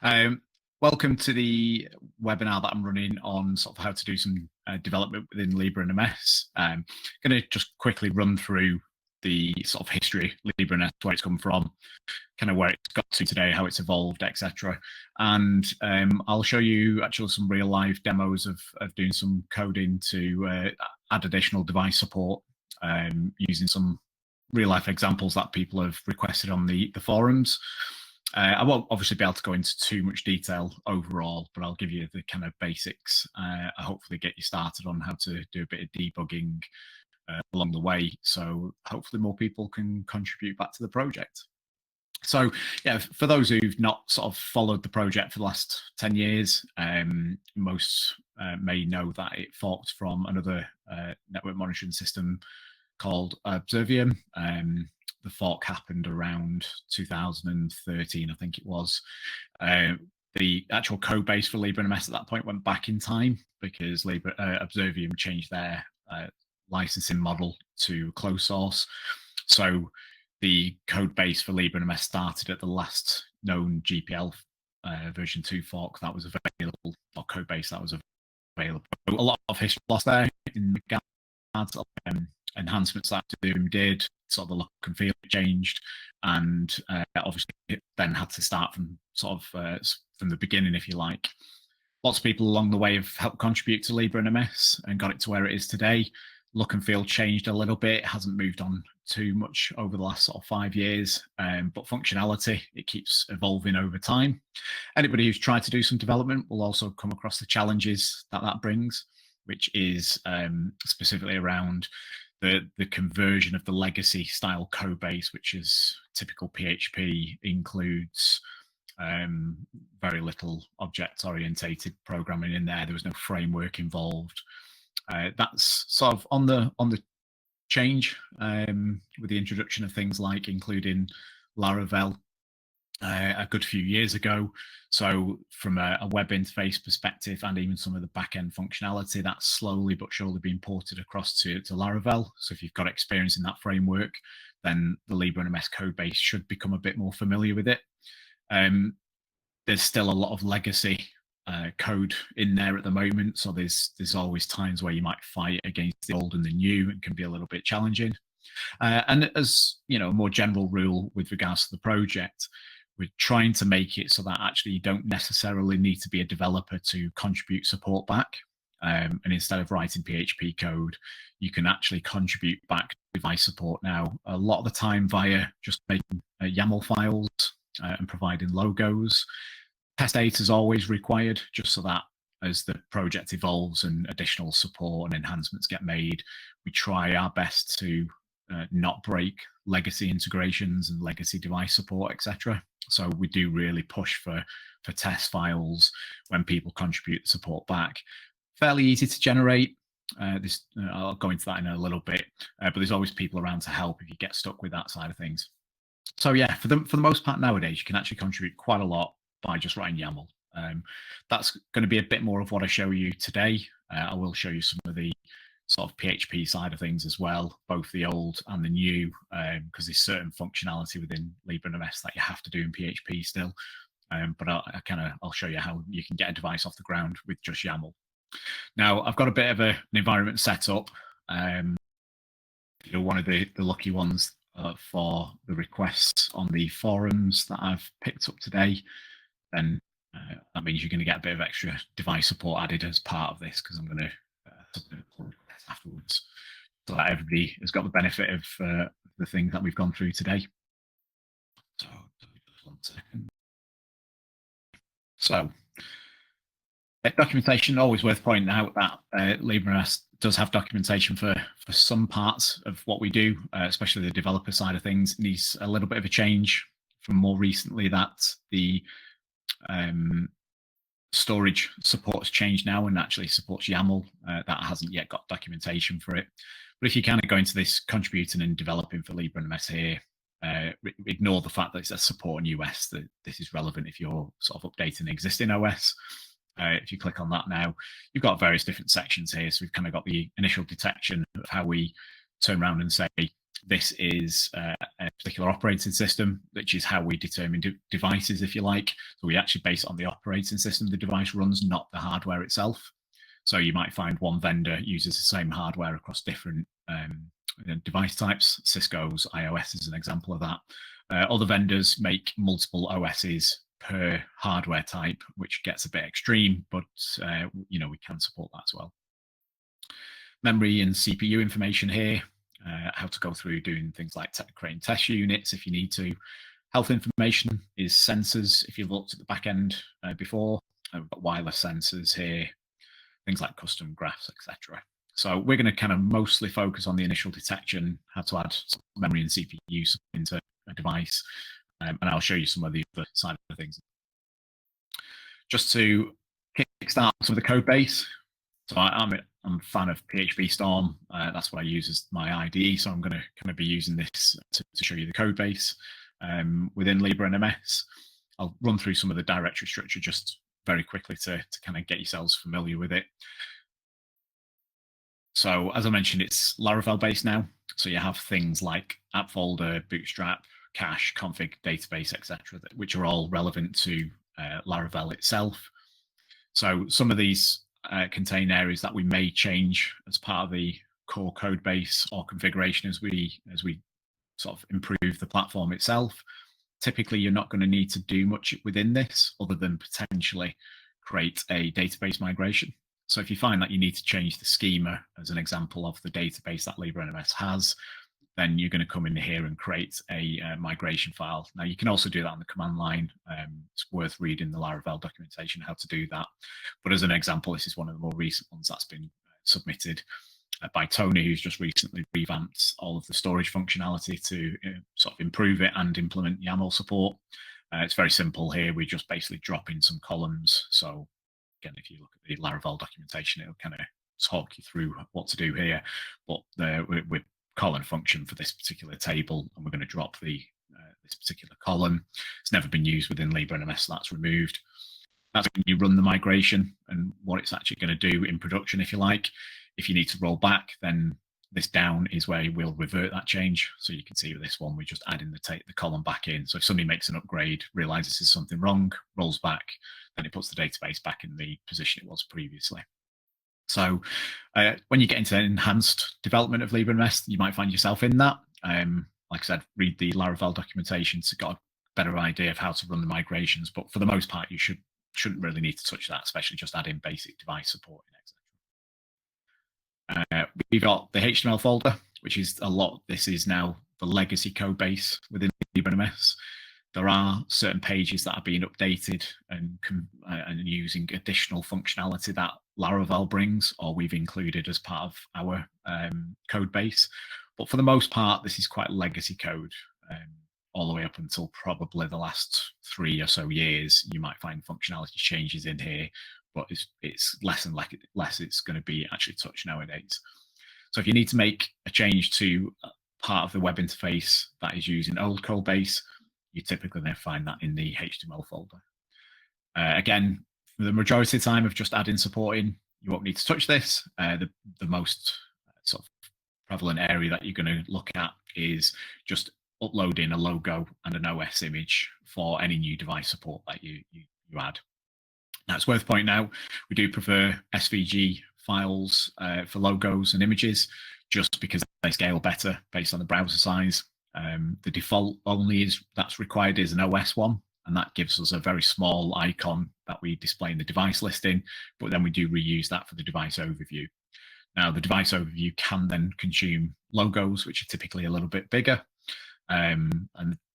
Um, Welcome to the webinar that I'm running on sort of how to do some development within LibreNMS. I'm going to just quickly run through the sort of history of LibreNMS, where it's come from, kind of where it's got to today, how it's evolved, etc. And I'll show you actually some real live demos of doing some coding to add additional device support using some real life examples that people have requested on the forums. I won't obviously be able to go into too much detail overall, but I'll give you the kind of basics. I hopefully get you started on how to do a bit of debugging along the way, so hopefully more people can contribute back to the project. So yeah, for those who've not sort of followed the project for the last 10 years, most may know that it forked from another network monitoring system called Observium. The fork happened around 2013, I think it was. The actual code base for LibreNMS at that point went back in time because Observium changed their licensing model to closed source. So the code base for LibreNMS started at the last known GPL version 2 fork that was available, or code base that was available. A lot of history lost there in regards to enhancements that Zoom did, sort of the look and feel changed, and obviously it then had to start from sort of from the beginning, if you like. Lots of people along the way have helped contribute to LibreNMS and got it to where it is today. Look and feel changed a little bit. It hasn't moved on too much over the last sort of 5 years, but functionality, it keeps evolving over time. Anybody who's tried to do some development will also come across the challenges that that brings, which is specifically around the conversion of the legacy style code base, which is typical PHP, includes very little object orientated programming in there. There was no framework involved. That's sort of on the change with the introduction of things like including Laravel a good few years ago. So from a web interface perspective and even some of the back-end functionality, that's slowly but surely being ported across to Laravel. So if you've got experience in that framework, then the LibreNMS code base should become a bit more familiar with it. There's still a lot of legacy code in there at the moment, so there's always times where you might fight against the old and the new, and can be a little bit challenging. And as you know, a more general rule with regards to the project, we're trying to make it so that actually you don't necessarily need to be a developer to contribute support back. And instead of writing PHP code, you can actually contribute back device support now, a lot of the time via just making YAML files and providing logos. Test data is always required, just so that as the project evolves and additional support and enhancements get made, we try our best to not break legacy integrations and legacy device support, etc. So we do really push for test files when people contribute the support back. Fairly easy to generate. I'll go into that in a little bit, but there's always people around to help if you get stuck with that side of things. So yeah, for the most part nowadays, you can actually contribute quite a lot by just writing YAML. That's going to be a bit more of what I show you today. I will show you some of the sort of PHP side of things as well, both the old and the new, because there's certain functionality within LibreNMS that you have to do in PHP still. But I'll show you how you can get a device off the ground with just YAML. Now, I've got a bit of an environment set up. You're one of the lucky ones for the requests on the forums that I've picked up today. Then that means you're going to get a bit of extra device support added as part of this, because I'm going to submit afterwards, so that everybody has got the benefit of the things that we've gone through today. So just 1 second. So documentation, always worth pointing out that LibreNMS does have documentation for some parts of what we do, especially the developer side of things. It needs a little bit of a change from more recently, that the storage supports changed now and actually supports YAML. That hasn't yet got documentation for it. But if you kind of go into this contributing and developing for LibreNMS here, ignore the fact that it says support in US, that this is relevant if you're sort of updating existing OS. If you click on that now, you've got various different sections here. So we've kind of got the initial detection of how we turn around and say, This is a particular operating system, which is how we determine devices, if you like. So we actually base it on the operating system the device runs, not the hardware itself. So you might find one vendor uses the same hardware across different device types. Cisco's iOS is an example of that. Other vendors make multiple OSs per hardware type, which gets a bit extreme, but we can support that as well. Memory and CPU information here. How to go through doing things like creating test units if you need to. Health information is sensors. If you've looked at the back end before, we've got wireless sensors here, things like custom graphs, etc. So we're going to kind of mostly focus on the initial detection, how to add memory and CPU into a device, and I'll show you some of the other side of things. Just to kickstart some of the code base. So I'm a fan of PHP Storm. That's what I use as my IDE. So I'm going to kind of be using this to show you the code base within LibreNMS. I'll run through some of the directory structure just very quickly to kind of get yourselves familiar with it. So as I mentioned, it's Laravel based now. So you have things like app folder, bootstrap, cache, config, database, etc., which are all relevant to Laravel itself. So some of these contain areas that we may change as part of the core code base or configuration as we sort of improve the platform itself. Typically, you're not going to need to do much within this other than potentially create a database migration. So if you find that you need to change the schema as an example of the database that LibreNMS has, then you're going to come in here and create a migration file. Now, you can also do that on the command line. It's worth reading the Laravel documentation how to do that. But as an example, this is one of the more recent ones that's been submitted by Tony, who's just recently revamped all of the storage functionality to sort of improve it and implement YAML support. It's very simple here. We just basically drop in some columns. So again, if you look at the Laravel documentation, it'll kind of talk you through what to do here. But we're calling a function for this particular table, and we're going to drop this particular column. It's never been used within LibreNMS, so that's removed. That's when you run the migration and what it's actually going to do in production, if you like. If you need to roll back, then this down is where we'll revert that change. So you can see with this one, we're just adding the column back in. So if somebody makes an upgrade, realizes there's something wrong, rolls back, then it puts the database back in the position it was previously. So when you get into enhanced development of LibreNMS, you might find yourself in that. Like I said, read the Laravel documentation to get a better idea of how to run the migrations. But for the most part, you shouldn't really need to touch that, especially just adding basic device support, etc. We've got the HTML folder, which is this is now the legacy code base within LibreNMS. There are certain pages that are being updated and using additional functionality that Laravel brings, or we've included as part of our code base. But for the most part, this is quite legacy code. All the way up until probably the last 3 or so years, you might find functionality changes in here, but it's less and less it's going to be actually touched nowadays. So if you need to make a change to part of the web interface that is using old code base, you typically then find that in the HTML folder. Again, for the majority of the time of just adding support in, you won't need to touch this. The most sort of prevalent area that you're going to look at is just uploading a logo and an OS image for any new device support that you add. Now, it's worth pointing out, we do prefer SVG files for logos and images, just because they scale better based on the browser size. The default that's required is an OS one, and that gives us a very small icon that we display in the device listing, but then we do reuse that for the device overview. Now, the device overview can then consume logos, which are typically a little bit bigger and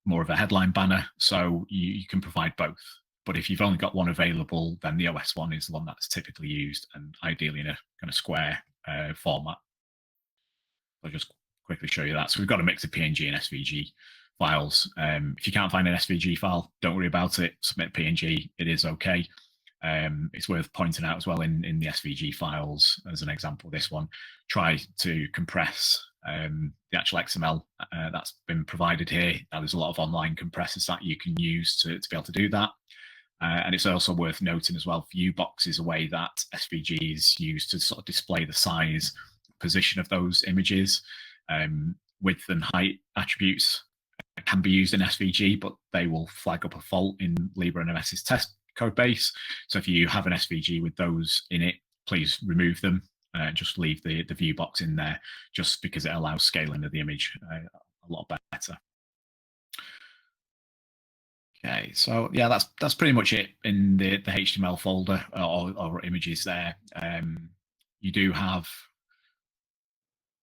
more of a headline banner, so you can provide both. But if you've only got one available, then the OS one is the one that's typically used, and ideally in a kind of square format. I'll just quickly show you that. So we've got a mix of PNG and SVG files. If you can't find an SVG file, don't worry about it. Submit PNG, it is okay. It's worth pointing out as well in the SVG files, as an example, this one, try to compress the actual XML that's been provided here. Now, there's a lot of online compressors that you can use to be able to do that. And it's also worth noting as well, ViewBox is a way that SVG is used to sort of display the size, position of those images. width and height attributes can be used in SVG, but they will flag up a fault in LibreNMS's test code base. So if you have an SVG with those in it, please remove them. Just leave the view box in there, just because it allows scaling of the image a lot better. Okay, so yeah, that's pretty much it in the HTML folder or images there. You do have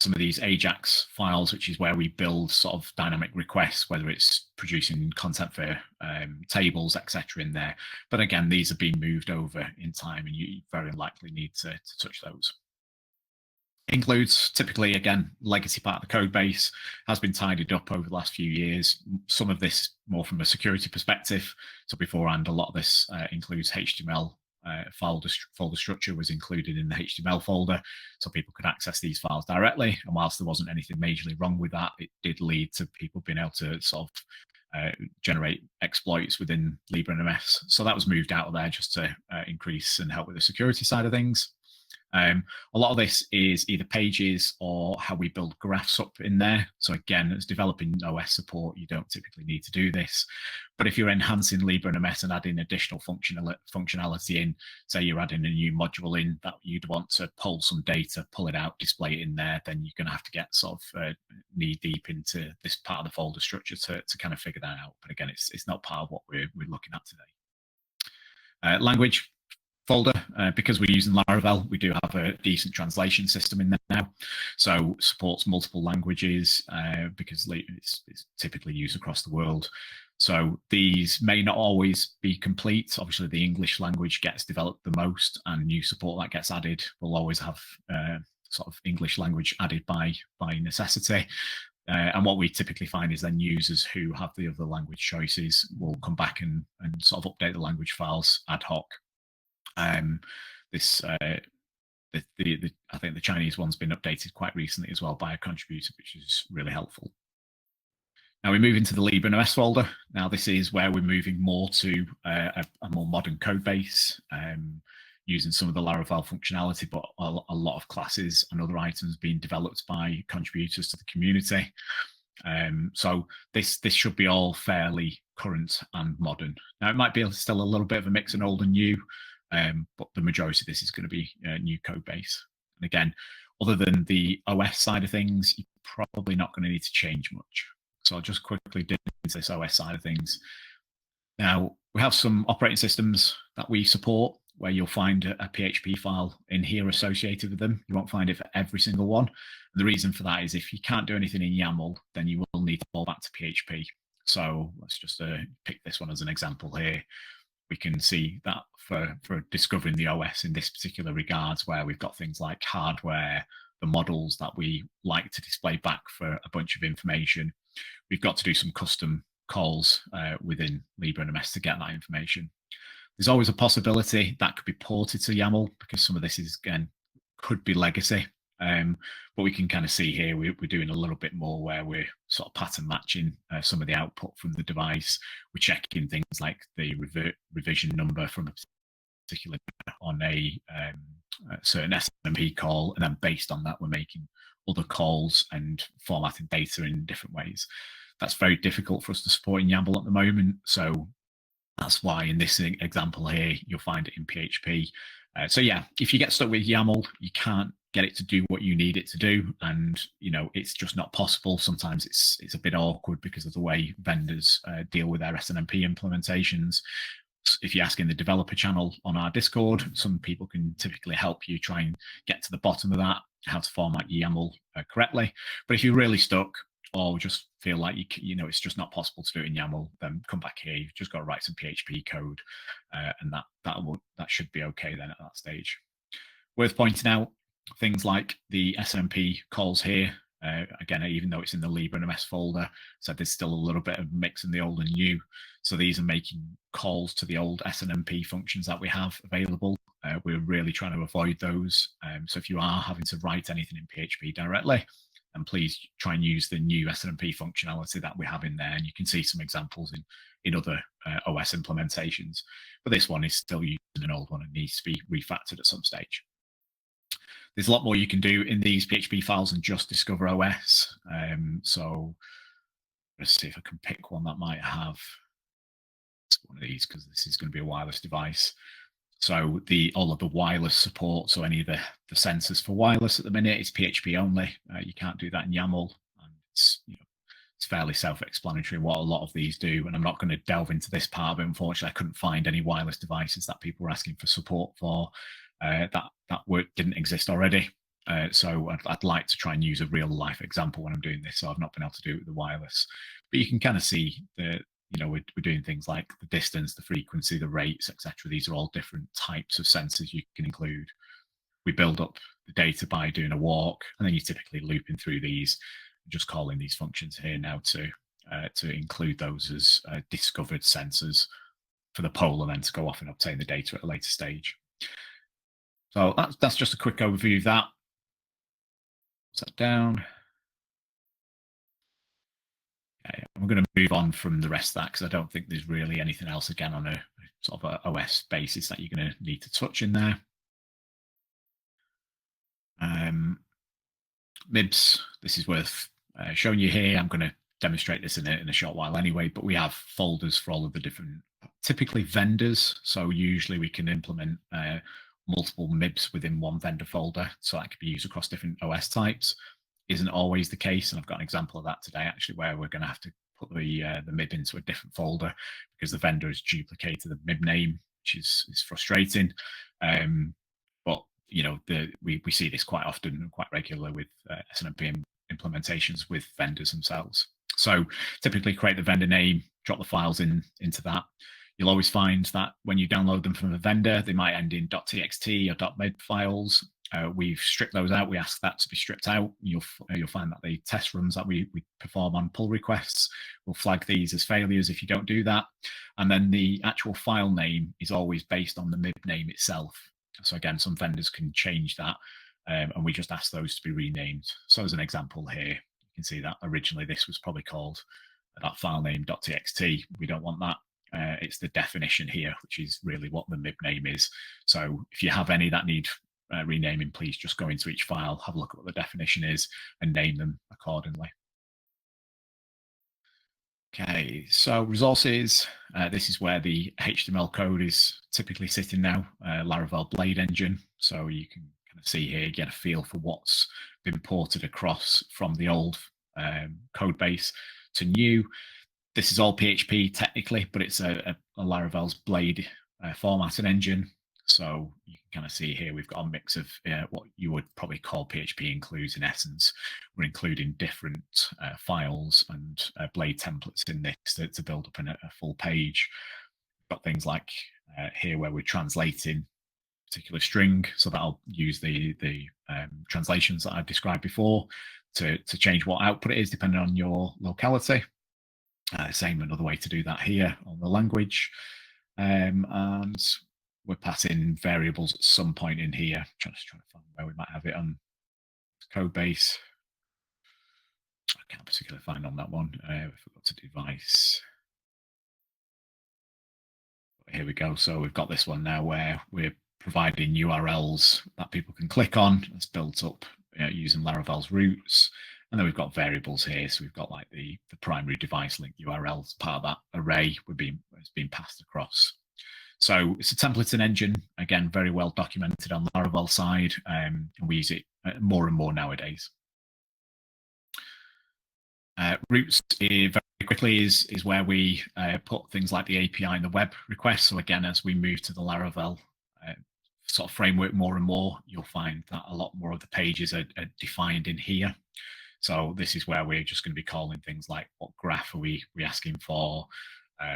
some of these Ajax files, which is where we build sort of dynamic requests, whether it's producing content for tables, etc. in there. But again, these have been moved over in time, and you very likely need to touch those. Includes typically, again, legacy part of the code base, has been tidied up over the last few years. Some of this more from a security perspective. So beforehand, a lot of this includes HTML folder structure was included in the HTML folder, so people could access these files directly. And whilst there wasn't anything majorly wrong with that, it did lead to people being able to sort of generate exploits within LibreNMS. So that was moved out of there just to increase and help with the security side of things. A lot of this is either pages or how we build graphs up in there. So again, as developing OS support, you don't typically need to do this. But if you're enhancing LibreNMS and adding additional functionality in, say you're adding a new module in that you'd want to pull some data, pull it out, display it in there, then you're going to have to get sort of knee deep into this part of the folder structure to kind of figure that out. But again, it's not part of what we're looking at today. Language folder, because we're using Laravel, we do have a decent translation system in there now, so supports multiple languages because it's typically used across the world. So these may not always be complete. Obviously, the English language gets developed the most, and new support that gets added will always have sort of English language added by necessity. And what we typically find is then users who have the other language choices will come back and sort of update the language files ad hoc. I think the Chinese one's been updated quite recently as well by a contributor, which is really helpful. Now we move into the LibreNMS folder. Now this is where we're moving more to a more modern code base, using some of the Laravel functionality, but a lot of classes and other items being developed by contributors to the community. So this should be all fairly current and modern. Now it might be still a little bit of a mix of old and new, but the majority of this is going to be new code base. And again, other than the OS side of things, you're probably not going to need to change much. So I'll just quickly dig into this OS side of things. Now, we have some operating systems that we support where you'll find a PHP file in here associated with them. You won't find it for every single one. And the reason for that is if you can't do anything in YAML, then you will need to fall back to PHP. So let's just pick this one as an example here. We can see that for discovering the OS in this particular regards, where we've got things like hardware, the models that we like to display back for a bunch of information, we've got to do some custom calls within LibreNMS to get that information. There's always a possibility that could be ported to YAML because some of this is, again, could be legacy. But we can kind of see here we're doing a little bit more where we're sort of pattern matching some of the output from the device. We're checking things like the revision number from a particular on a certain SNMP call, and then based on that, we're making other calls and formatting data in different ways. That's very difficult for us to support in YAML at the moment. So that's why in this example here, you'll find it in PHP. So yeah, if you get stuck with YAML, you can't get it to do what you need it to do, and it's just not possible. Sometimes it's a bit awkward because of the way vendors deal with their SNMP implementations. If you ask in the developer channel on our Discord, some people can typically help you try and get to the bottom of that, how to format YAML correctly. But if you're really stuck or just feel like it's just not possible to do it in YAML, then come back here. You've just got to write some PHP code, and that should be okay then at that stage. Worth pointing out things like the SNMP calls here. Again, even though it's in the LibreNMS folder, so there's still a little bit of mix in the old and new. So these are making calls to the old SNMP functions that we have available. We're really trying to avoid those. So if you are having to write anything in PHP directly, and please try and use the new SNMP functionality that we have in there. And you can see some examples in other OS implementations. But this one is still using an old one and needs to be refactored at some stage. There's a lot more you can do in these PHP files than just discover OS. So let's see if I can pick one that might have one of these, because this is going to be a wireless device. So all of the wireless support, so any of the sensors for wireless at the minute is PHP only. You can't do that in YAML, and it's fairly self-explanatory what a lot of these do. And I'm not going to delve into this part, but unfortunately, I couldn't find any wireless devices that people were asking for support for. That work didn't exist already. So I'd like to try and use a real life example when I'm doing this. So I've not been able to do it with the wireless, but you can kind of see we're doing things like the distance, the frequency, the rates, etc. These are all different types of sensors you can include. We build up the data by doing a walk, and then you're typically looping through these, just calling these functions here now to include those as discovered sensors for the poll, and then to go off and obtain the data at a later stage. So that's just a quick overview of that. Set down. Okay, I'm going to move on from the rest of that because I don't think there's really anything else again on a sort of a OS basis that you're going to need to touch in there. MIBs, this is worth showing you here. I'm going to demonstrate this in a short while anyway, but we have folders for all of the different, typically vendors. So usually we can implement multiple MIBs within one vendor folder. So that could be used across different OS types. Isn't always the case. And I've got an example of that today, actually, where we're going to have to put the MIB into a different folder because the vendor has duplicated the MIB name, which is frustrating. But we see this quite often and quite regularly with SNMP implementations with vendors themselves. So typically create the vendor name, drop the files into that. You'll always find that when you download them from a vendor, they might end in .txt or .mib files. We've stripped those out. We ask that to be stripped out. You'll find that the test runs that we perform on pull requests will flag these as failures if you don't do that. And then the actual file name is always based on the MIB name itself. So again, some vendors can change that, and we just ask those to be renamed. So as an example here, you can see that originally this was probably called that file name .txt. We don't want that. It's the definition here, which is really what the MIB name is. So if you have any that need renaming, please just go into each file, have a look at what the definition is, and name them accordingly. Okay, so resources, this is where the HTML code is typically sitting now, Laravel Blade engine. So you can kind of see here, get a feel for what's been ported across from the old code base to new. This is all PHP technically, but it's a Laravel's Blade formatting engine. So you can kind of see here, we've got a mix of what you would probably call PHP includes in essence. We're including different files and Blade templates in this to build up a full page. We've got things like here where we're translating a particular string. So that'll use the translations that I've described before to change what output it is depending on your locality. Same another way to do that here on the language. And we're passing variables at some point in here. Just trying to find where we might have it on code base. I can't particularly find on that one. I forgot to device. Here we go. So we've got this one now where we're providing URLs that people can click on. It's built up using Laravel's roots. And then we've got variables here. So we've got like the primary device link URLs, part of that array has been passed across. So it's a templating engine, again, very well documented on the Laravel side, and we use it more and more nowadays. Roots very quickly is where we put things like the API and the web request. So again, as we move to the Laravel sort of framework more and more, you'll find that a lot more of the pages are defined in here. So this is where we're just going to be calling things like what graph are we asking for.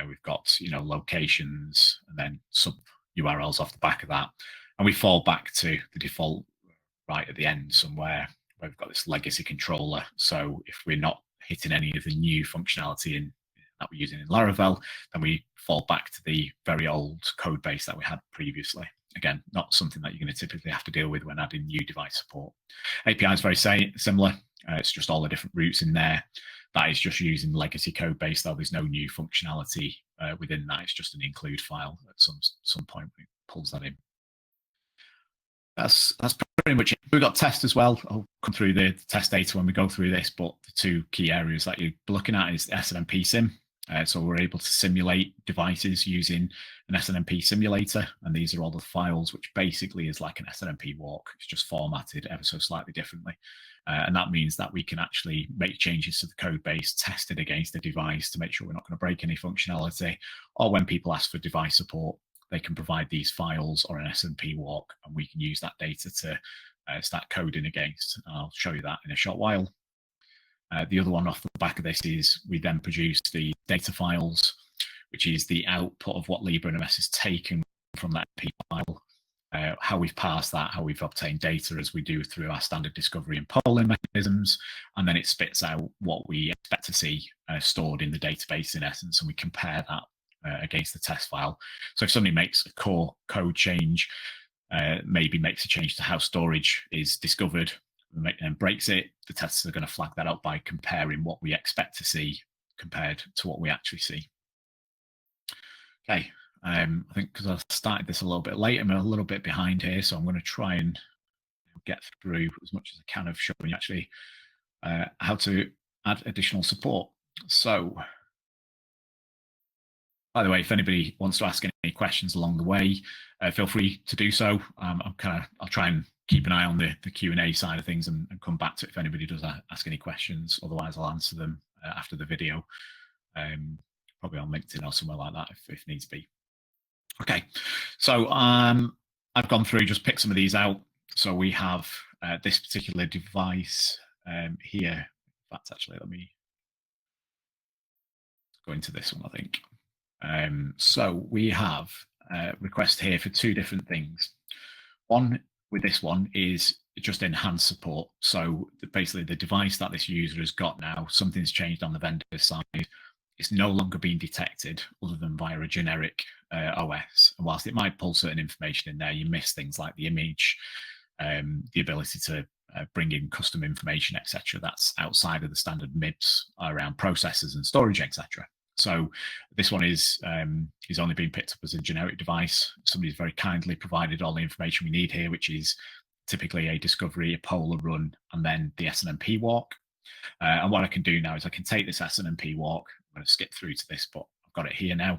We've got locations and then sub URLs off the back of that, and we fall back to the default right at the end somewhere where we've got this legacy controller. So if we're not hitting any of the new functionality that we're using in Laravel, then we fall back to the very old code base that we had previously. Again, not something that you're going to typically have to deal with when adding new device support. API is very similar. It's just all the different routes in there. That is just using legacy code base, though there's no new functionality within that. It's just an include file at some point when it pulls that in. That's pretty pretty much it. We've got tests as well. I'll come through the test data when we go through this, but the two key areas that you're looking at is the SNMP sim. So we're able to simulate devices using an SNMP simulator, and these are all the files, which basically is like an SNMP walk. It's just formatted ever so slightly differently. And that means that we can actually make changes to the code base, test it against the device to make sure we're not going to break any functionality, or when people ask for device support, they can provide these files or an SNP walk, and we can use that data to start coding against. I'll show you that in a short while. The other one off the back of this is we then produce the data files, which is the output of what LibreNMS has taken from that MP file, how we've parsed that, how we've obtained data as we do through our standard discovery and polling mechanisms, and then it spits out what we expect to see stored in the database in essence, and we compare that against the test file. So if somebody makes a core code change, maybe makes a change to how storage is discovered, and breaks it, the tests are going to flag that up by comparing what we expect to see compared to what we actually see. Okay, I think because I started this a little bit late, I'm a little bit behind here, so I'm going to try and get through as much as I can of showing you actually how to add additional support. So, by the way, if anybody wants to ask any questions along the way, feel free to do so. I'll try and keep an eye on the Q&A side of things and come back to it if anybody does ask any questions. Otherwise, I'll answer them after the video, probably on LinkedIn or somewhere like that if needs be. Okay, so I've gone through, just picked some of these out. So we have this particular device here. In fact, actually, let me go into this one, I think. So we have a request here for two different things. One with this one is just enhanced support. So basically the device that this user has got now, something's changed on the vendor side. It's no longer being detected other than via a generic OS. And whilst it might pull certain information in there, you miss things like the image, the ability to bring in custom information, etc. That's outside of the standard MIBs around processors and storage, etc. So this one is only being picked up as a generic device. Somebody's very kindly provided all the information we need here, which is typically a discovery, a polar run, and then the SNMP walk. And what I can do now is I can take this SNMP walk. I'm going to skip through to this, but I've got it here now.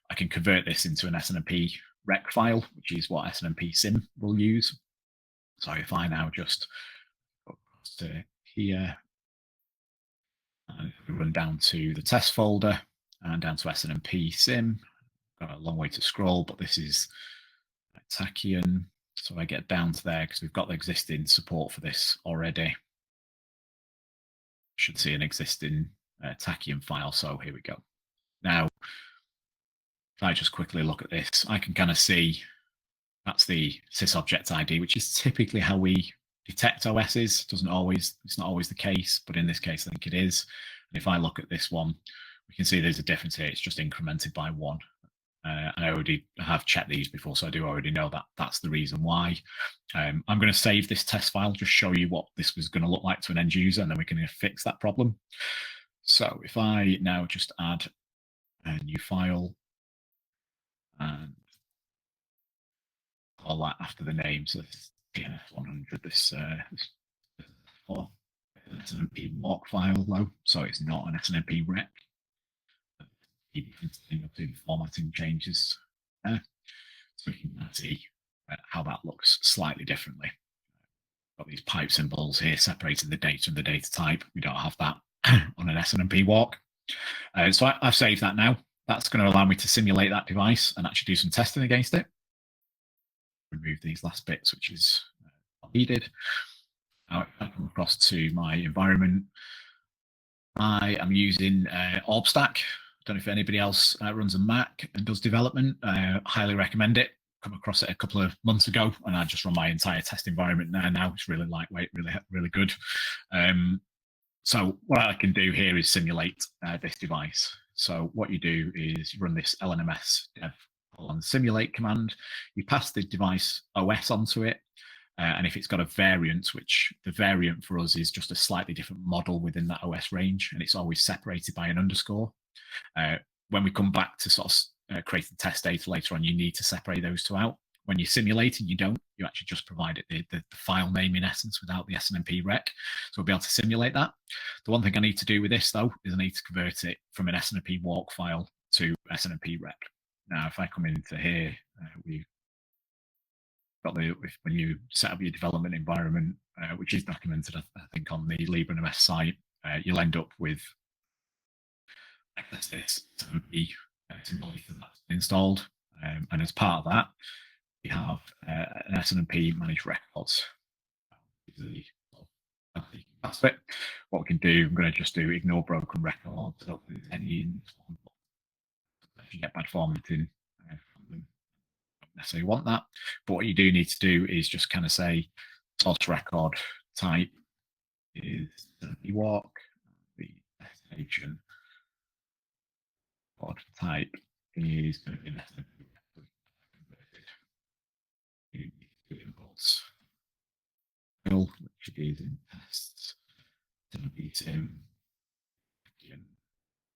I can convert this into an SNMP rec file, which is what SNMP sim will use. So if I now just go across to here, and run down to the test folder and down to SNMP sim. Got a long way to scroll, but this is Tachyon. So I get down to there because we've got the existing support for this already. Should see an existing Tachyon file. So here we go. Now, if I just quickly look at this, I can kind of see that's the sysobject ID, which is typically how we detect OSs. It's not always the case, but in this case, I think it is. And if I look at this one, we can see there's a difference here. It's just incremented by 1. And I already have checked these before, so I do already know that that's the reason why. I'm going to save this test file, just show you what this was going to look like to an end user, and then we can fix that problem. So if I now just add a new file and call that after the name, so this TF100, this for SNMP walk file though, so it's not an SNMP rec. The formatting changes there, so we can see how that looks slightly differently. Got these pipe symbols here separating the data and the data type. We don't have that on an SNMP walk. So I've saved that now. That's going to allow me to simulate that device and actually do some testing against it. Remove these last bits, which is not needed. Now I come across to my environment. I am using OrbStack. Don't know if anybody else runs a Mac and does development. Highly recommend it. Come across it a couple of months ago, and I just run my entire test environment there now. It's really lightweight, really good. So what I can do here is simulate this device. So what you do is you run this LNMS dev simulate command. You pass the device OS onto it. And if it's got a variant, which the variant for us is just a slightly different model within that OS range, and it's always separated by an underscore. When we come back to sort of create the test data later on, you need to separate those two out. When you're simulating, you don't. You actually just provide it the file name in essence without the SNMP rec. So we'll be able to simulate that. The one thing I need to do with this, though, is I need to convert it from an SNMP walk file to SNMP rec. Now, if I come into here, we've got when you set up your development environment, which is documented, I think, on the LibreNMS site, you'll end up with this SNMP simulator that's installed. And as part of that, we have an SNMP managed records. That's it. What we can do, I'm going to just do ignore broken records. So any get bad formatting, don't necessarily want that. But what you do need to do is just kind of say source record type is walk, the destination record type is going to be an SNMP inputs, which is in tests, sim,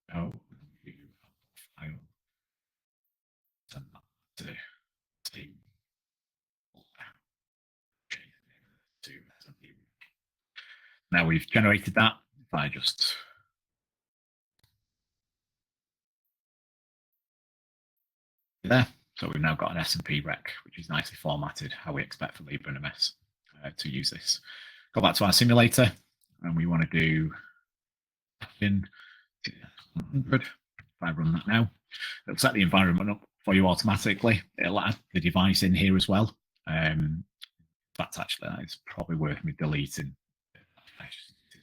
file, send that to team. Now we've generated that. If I just there, so we've now got an SNMP rec, which is nicely formatted, how we expect for LibreNMS to use this. Go back to our simulator, and we want to do in 100. If I run that now, it'll set the environment up for you automatically. It'll add the device in here as well. That's actually, that is probably worth me deleting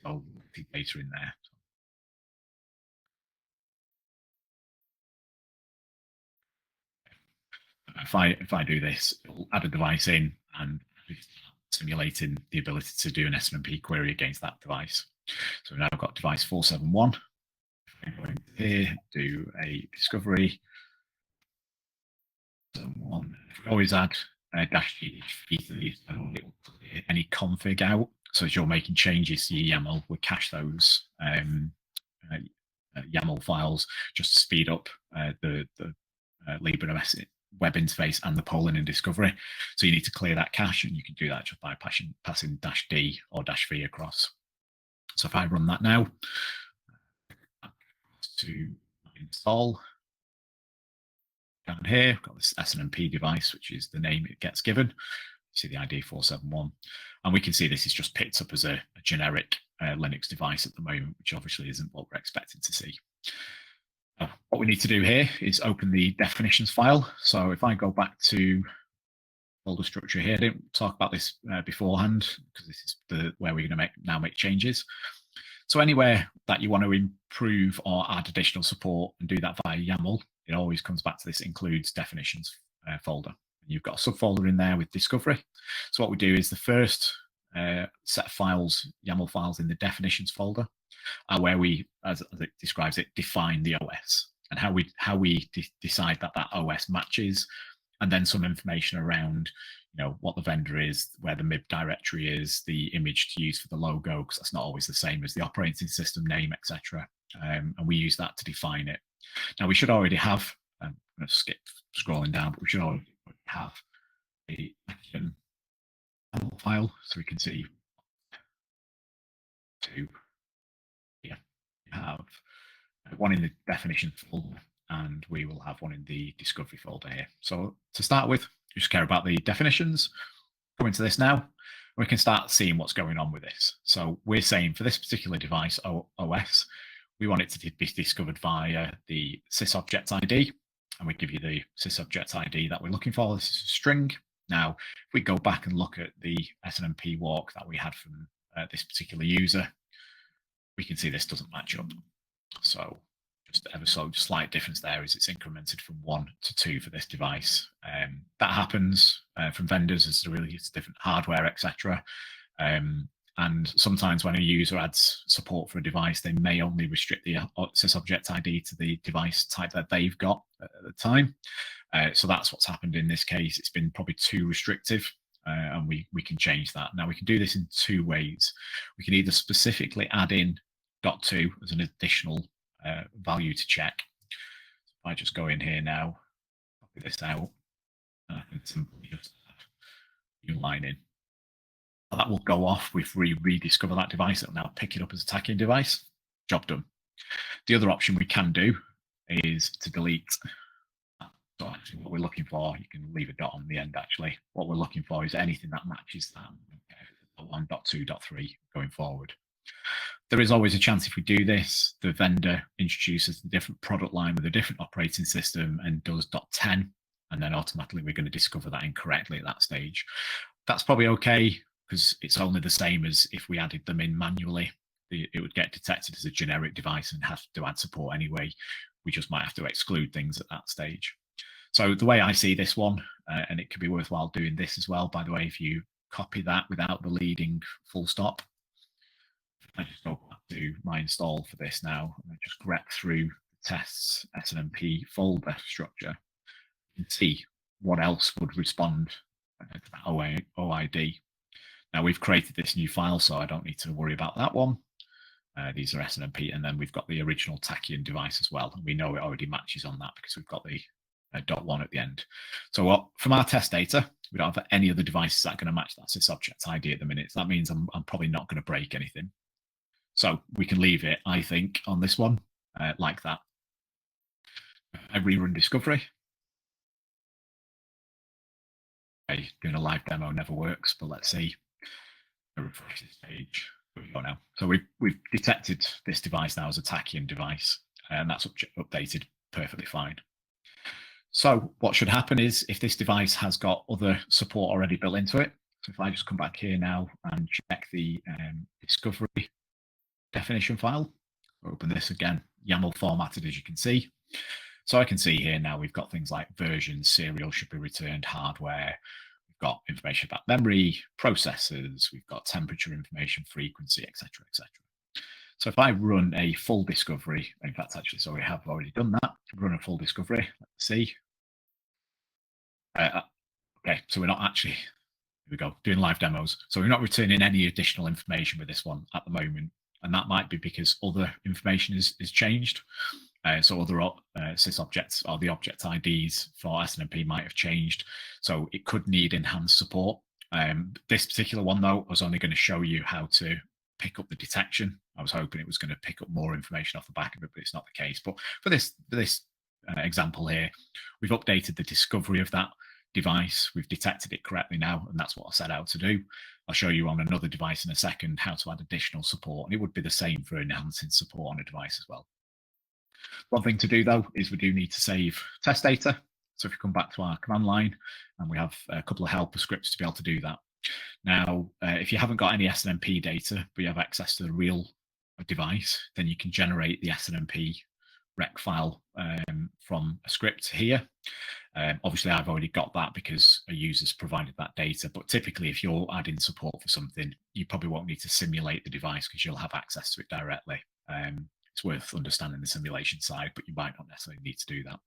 all the data in there. If I do this, it'll add a device in and simulating the ability to do an SNMP query against that device. So we've now got device 471. If I go into here, do a discovery. If we always add -g to these, it will clear any config out. So as you're making changes to your YAML, we'll cache those YAML files just to speed up the LibreNMS web interface and the polling and discovery. So you need to clear that cache, and you can do that just by passing -d or -v across. So if I run that now, to install, down here, I've got this SNMP device, which is the name it gets given. You see the ID 471. And we can see this is just picked up as a generic Linux device at the moment, which obviously isn't what we're expecting to see. What we need to do here is open the definitions file. So if I go back to folder structure here, I didn't talk about this beforehand because this is where we're going to now make changes. So anywhere that you want to improve or add additional support and do that via YAML, it always comes back to this includes definitions folder. And you've got a subfolder in there with discovery. So what we do is the first set of files, YAML files in the definitions folder, are where we, as it describes it, define the OS and how we decide that OS matches, and then some information around, what the vendor is, where the MIB directory is, the image to use for the logo, because that's not always the same as the operating system name, etc. And we use that to define it. Now we should already have, I'm going to skip scrolling down, but we should already have a file, so we can see two. Yeah, we have one in the definition folder, and we will have one in the discovery folder here. So to start with, just care about the definitions. Go into this now. We can start seeing what's going on with this. So we're saying for this particular device, OS, we want it to be discovered via the sysobject ID, and we give you the sysobject ID that we're looking for. This is a string. Now, if we go back and look at the SNMP walk that we had from this particular user, we can see this doesn't match up. So just ever so slight difference there is it's incremented from 1 to 2 for this device. That happens from vendors as it's different hardware, etc. And sometimes when a user adds support for a device, they may only restrict the sysobject ID to the device type that they've got at the time. So that's what's happened in this case. It's been probably too restrictive, and we can change that. Now we can do this in two ways. We can either specifically add in .2 as an additional value to check. If I just go in here now, copy this out, And I can simply just add a new line in. That will go off if we rediscover that device. It'll now pick it up as a tachying device. Job done. The other option we can do is to delete. So actually what we're looking for, you can leave a dot on the end actually. What we're looking for is anything that matches that 1.2.3 going forward. There is always a chance if we do this, the vendor introduces a different product line with a different operating system and does .10, and then automatically we're going to discover that incorrectly at that stage. That's probably okay because it's only the same as if we added them in manually. It would get detected as a generic device and have to add support anyway. We just might have to exclude things at that stage. So the way I see this one, and it could be worthwhile doing this as well, by the way, if you copy that without the leading full stop, I just go back to my install for this now, and I just grep through the tests SNMP folder structure and see what else would respond to that OID. Now we've created this new file, so I don't need to worry about that one. These are SNMP, and then we've got the original tachyon device as well. And we know it already matches on that because we've got the .1 at the end. So from our test data, we don't have any other devices that are going to match that sysobject ID at the minute. So that means I'm probably not going to break anything. So we can leave it, I think, on this one like that. I rerun discovery. Okay, doing a live demo never works, but let's see. I refresh this page. Here we go now. So we've detected this device now as a tachyon device, and that's updated perfectly fine. So what should happen is if this device has got other support already built into it, so if I just come back here now and check the discovery definition file, open this again, YAML formatted as you can see. So I can see here now we've got things like versions, serial should be returned, hardware, we've got information about memory, processors, we've got temperature information, frequency, etc., etc. So if I run a full discovery, in fact, actually, so we have already done that, run a full discovery, let's see. Okay, so we're not actually, here we go, doing live demos. So we're not returning any additional information with this one at the moment. And that might be because other information is changed. So other sys objects or the object IDs for SNMP might have changed. So it could need enhanced support. This particular one, though, I was only going to show you how to pick up the detection. I was hoping it was going to pick up more information off the back of it, but it's not the case. But for this example here, we've updated the discovery of that device. We've detected it correctly now, and that's what I set out to do. I'll show you on another device in a second how to add additional support, and it would be the same for enhancing support on a device as well. One thing to do, though, is we do need to save test data. So if you come back to our command line, and we have a couple of helper scripts to be able to do that. Now, if you haven't got any SNMP data, but you have access to the real device, then you can generate the SNMP rec file from a script here. Obviously, I've already got that because a user's provided that data. But typically, if you're adding support for something, you probably won't need to simulate the device because you'll have access to it directly. It's worth understanding the simulation side, but you might not necessarily need to do that.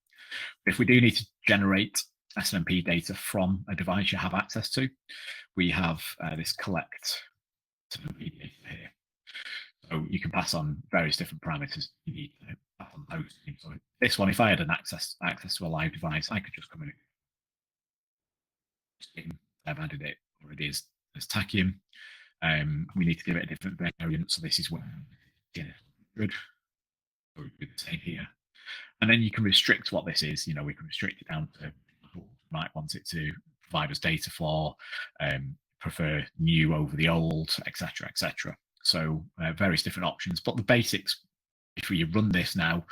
If we do need to generate SNMP data from a device you have access to, we have this collect SNMP data here. So you can pass on various different parameters you need to pass on hosting. So this one, if I had an access to a live device, I could just come in. I've added it already as tachyon. We need to give it a different variant. So this is where good. So we do the same here. And then you can restrict what this is. You know, we can restrict it down to what we might want it to provide us data for, prefer new over the old, etc., etc. So various different options. But the basics, if we run this now,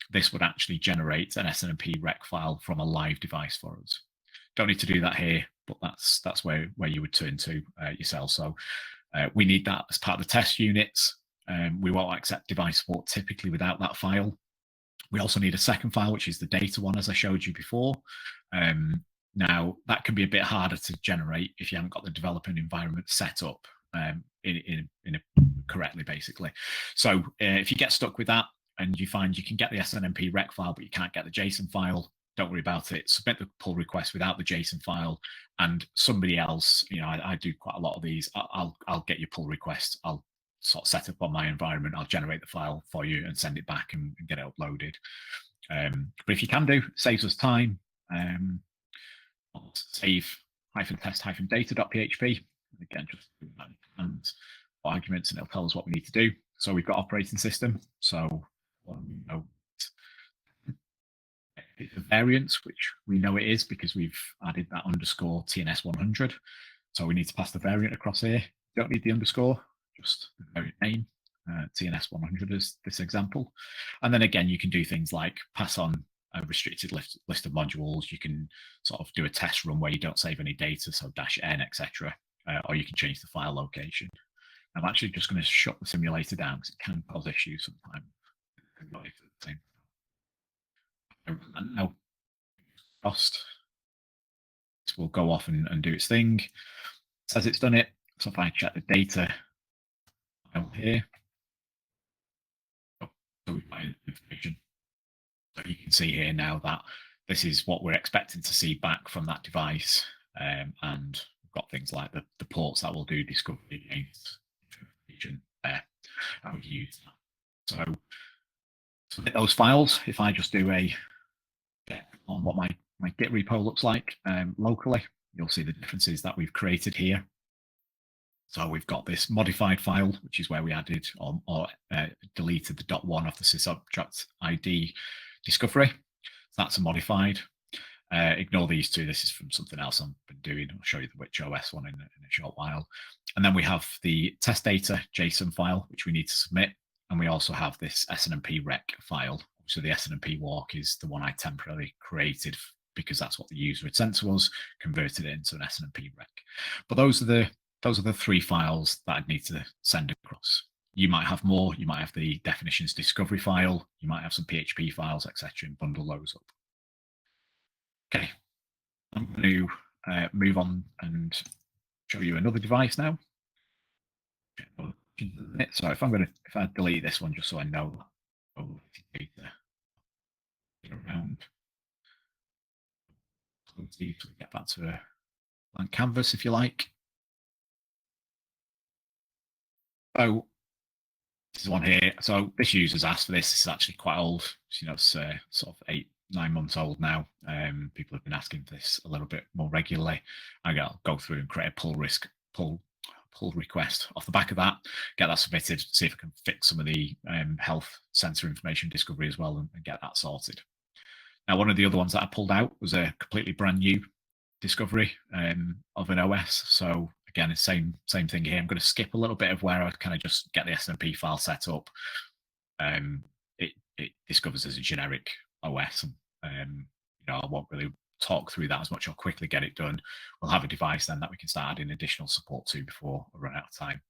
this would actually generate an SNMP rec file from a live device for us. Don't need to do that here, but that's where you would turn to yourself. So we need that as part of the test units. We won't accept device support typically without that file. We also need a second file, which is the data one, as I showed you before. Now, that can be a bit harder to generate if you haven't got the development environment set up correctly, basically. So if you get stuck with that and you find you can get the SNMP rec file, but you can't get the JSON file, don't worry about it. Submit the pull request without the JSON file, and somebody else, you know, I do quite a lot of these. I'll get your pull request. I'll sort of set up on my environment. I'll generate the file for you and send it back and get it uploaded. But if you can do, it saves us time. save -test-data.php. Again, just and arguments, and it'll tell us what we need to do. So we've got operating system. So you know, it's a variance, which we know it is because we've added that underscore TNS 100. So we need to pass the variant across here. You don't need the underscore, just the variant name. TNS 100 is this example. And then again, you can do things like pass on a restricted list of modules. You can sort of do a test run where you don't save any data, so -n, etc. Or you can change the file location. I'm actually just going to shut the simulator down because it can cause issues sometimes. And now cost will go off and do its thing. It says it's done it. So if I check the data out here, so we've got information. So you can see here now that this is what we're expecting to see back from that device. And we've got things like the ports that will do discovery against information there. And we use that. So submit those files. If I just do a check on what my Git repo looks like locally, you'll see the differences that we've created here. So we've got this modified file, which is where we added or deleted the .1 of the sysobject ID discovery. So that's a modified. Ignore these two. This is from something else I've been doing. I'll show you the which OS one in a short while. And then we have the test data JSON file, which we need to submit. And we also have this SNMP rec file. So the SNMP walk is the one I temporarily created because that's what the user had sent to us, converted it into an SNMP rec. But those are the three files that I'd need to send across. You might have more. You might have the definitions discovery file. You might have some PHP files, etc., and bundle those up. Okay, I'm going to move on and show you another device now. So if I delete this one just so I know around, let's see if we get back to a blank canvas if you like. So this is one here. So this user's asked for this. This is actually quite old. You know, it's sort of 8-9 months old now. People have been asking for this a little bit more regularly. I'll go through and create a pull request off the back of that, get that submitted, see if I can fix some of the health sensor information discovery as well and get that sorted. Now, one of the other ones that I pulled out was a completely brand new discovery of an OS. So again, it's same thing here. I'm going to skip a little bit of where I kind of just get the SNMP file set up. It discovers as a generic OS. And, I won't really talk through that as much. I'll quickly get it done. We'll have a device then that we can start adding additional support to before we run out of time.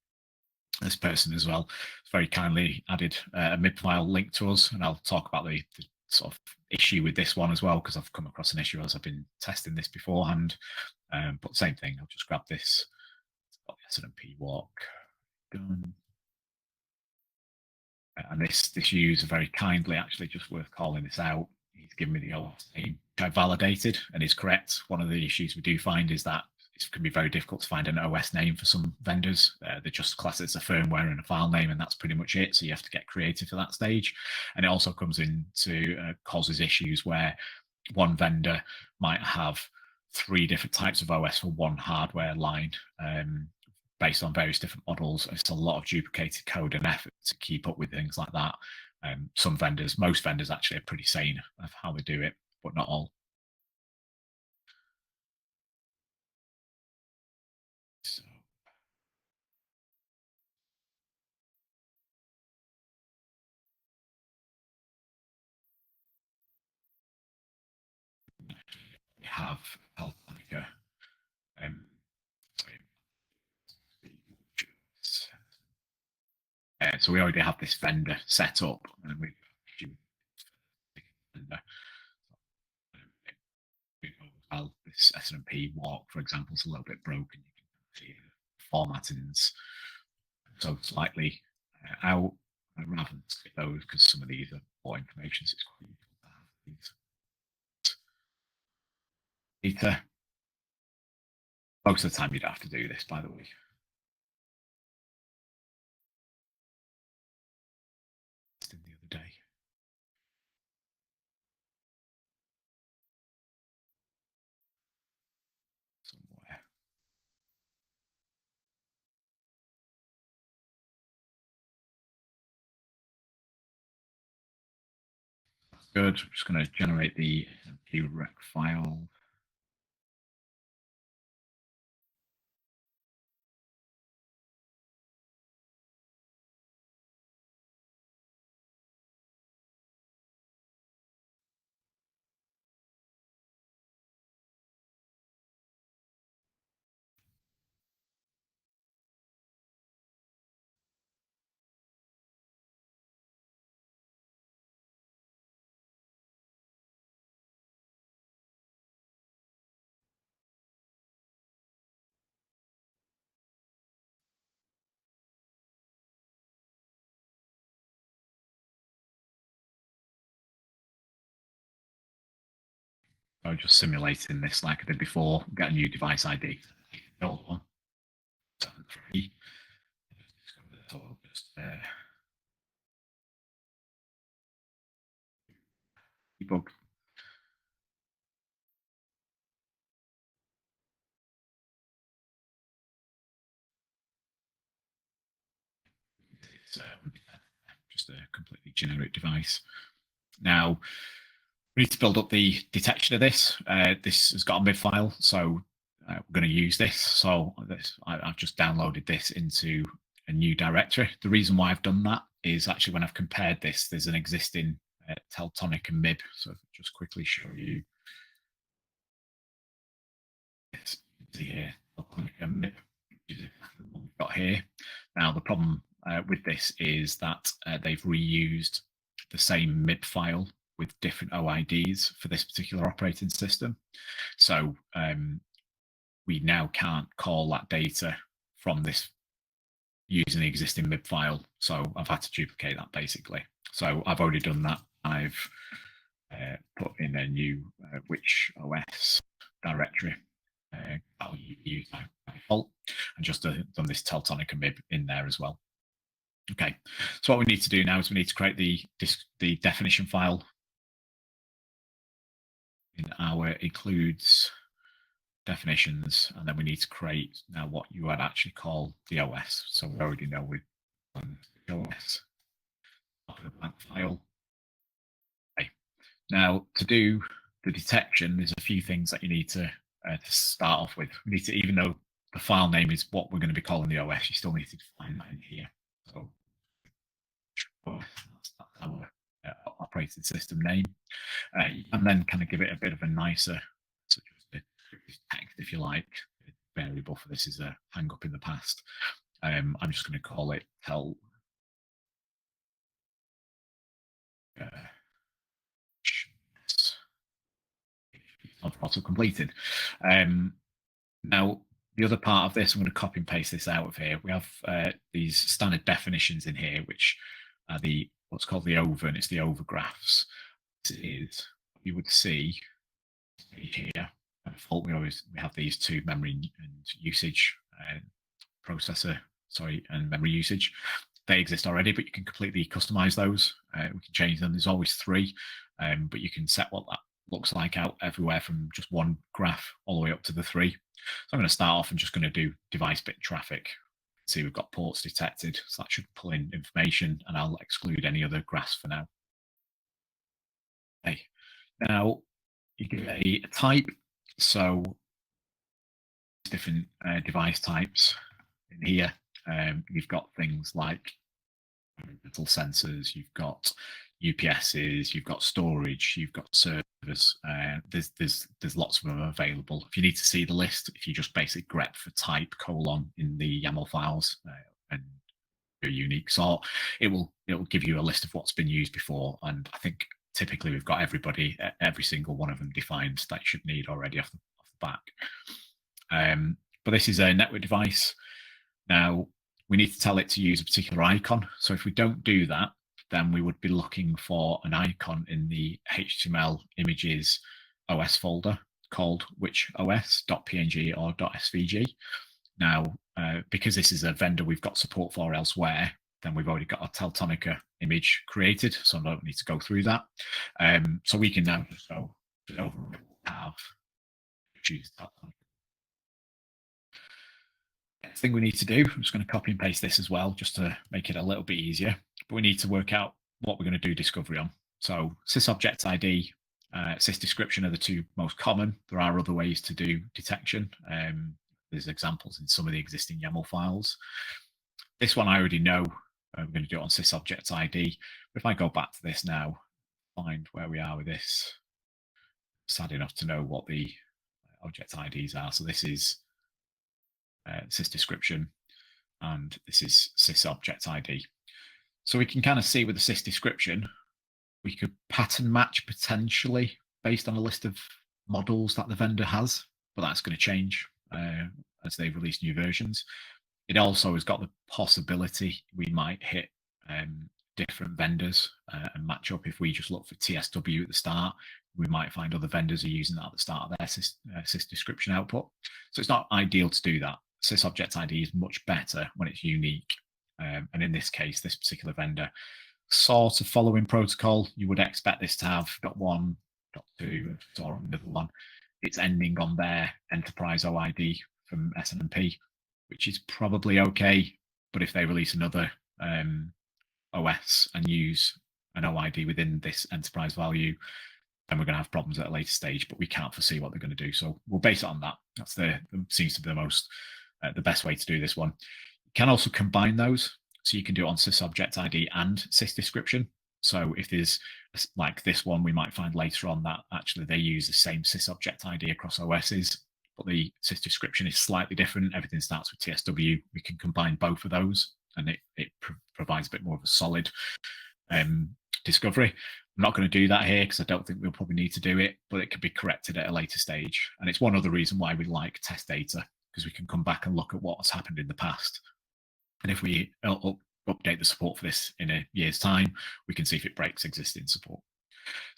This person as well very kindly added a MIB file link to us, and I'll talk about the sort of issue with this one as well, because I've come across an issue as I've been testing this beforehand. But same thing, I'll just grab this. Got the SNMP walk done. And this user very kindly, actually, just worth calling this out. He's given me the OS name, which I validated and is correct. One of the issues we do find is that it can be very difficult to find an OS name for some vendors. They just class it as a firmware and a file name, and that's pretty much it. So you have to get creative for that stage. And it also comes into causes issues where one vendor might have 3 different types of OS for one hardware line. Based on various different models. It's a lot of duplicated code and effort to keep up with things like that. Some vendors, most vendors actually are pretty sane of how they do it, but not all. So, we have health manager. So we already have this vendor set up, and we've this SNMP walk, for example, is a little bit broken. You can see formatting's so slightly out, rather than skip those because some of these are more information. So it's quite useful to have these data. Most of the time, you don't have to do this, by the way. The other day. good. I'm just going to generate the rec file. So just simulating this like I did before. Get a new device ID. The old one. 73. Just debug. It's just a completely generic device. Now, we need to build up the detection of this. This has got a MIB file, so we're going to use this. So I've just downloaded this into a new directory. The reason why I've done that is actually when I've compared this, there's an existing Teltonic and MIB. So I'll just quickly show you this here. Teltonic and MIB we've got here. Now the problem with this is that they've reused the same MIB file with different OIDs for this particular operating system. So we now can't call that data from this using the existing MIB file. So I've had to duplicate that basically. So I've already done that. I've put in a new which OS directory I'll use by default, and just done this Teltonic and MIB in there as well. Okay, so what we need to do now is we need to create the definition file in our includes definitions, and then we need to create now what you would actually call the OS. So we already know with the OS blank file. Okay. Now to do the detection, there's a few things that you need to start off with. We need to, even though the file name is what we're going to be calling the OS, you still need to define that in here. So that's our operating system name, and then kind of give it a bit of a nicer, such as text, if you like. Variable for this is a hang up in the past. I'm just going to call it tell. Auto completed. Now, the other part of this, I'm going to copy and paste this out of here. We have these standard definitions in here, which are the what's called the over, and it's the overgraphs. This is what you would see here. By default, we have these two memory and usage processor, and memory usage. They exist already, but you can completely customize those. We can change them. There's always three, but you can set what that looks like out everywhere from just one graph all the way up to the three. So I'm going to start off and just going to do device bit traffic. See, we've got ports detected, so that should pull in information, and I'll exclude any other graphs for now. Okay, now you give a type, so different device types in here. You've got things like environmental sensors, you've got UPSs, you've got storage, you've got servers. There's lots of them available. If you need to see the list, if you just basically grep for type : in the YAML files and a unique sort, it will give you a list of what's been used before. And I think typically we've got every single one of them defined that you should need already off the back. But this is a network device. Now, we need to tell it to use a particular icon. So if we don't do that, then we would be looking for an icon in the HTML images OS folder called whichos.png or .svg. Now, because this is a vendor we've got support for elsewhere, then we've already got a Teltonica image created, so I don't need to go through that. So we can now just go have choose Teltonica. Next thing we need to do, I'm just going to copy and paste this as well, just to make it a little bit easier. But we need to work out what we're going to do discovery on. So sysobject ID, sysdescription are the two most common. There are other ways to do detection. There's examples in some of the existing YAML files. This one I already know. We're going to do it on sysobject ID. But if I go back to this now, find where we are with this, sad enough to know what the object IDs are. So this is sysdescription, and this is sysobject ID. So we can kind of see with the sysdescription, we could pattern match potentially based on a list of models that the vendor has, but that's going to change as they release new versions. It also has got the possibility we might hit different vendors and match up. If we just look for TSW at the start, we might find other vendors are using that at the start of their sysdescription output. So it's not ideal to do that. Sysobject ID is much better when it's unique. And in this case, this particular vendor, sort of following protocol, you would expect this to have .1, .2, or another one. It's ending on their enterprise OID from SNMP, which is probably okay. But if they release another OS and use an OID within this enterprise value, then we're going to have problems at a later stage, but we can't foresee what they're going to do. So we'll base it on that. That's seems to be the best way to do this one. You can also combine those. So you can do it on sysobject ID and sysdescription. So if there's like this one, we might find later on that actually they use the same sysobject ID across OSs, but the sysdescription is slightly different. Everything starts with TSW. We can combine both of those, and it provides a bit more of a solid discovery. I'm not going to do that here because I don't think we'll probably need to do it, but it could be corrected at a later stage. And it's one other reason why we like test data, because we can come back and look at what's happened in the past. And if we update the support for this in a year's time, we can see if it breaks existing support.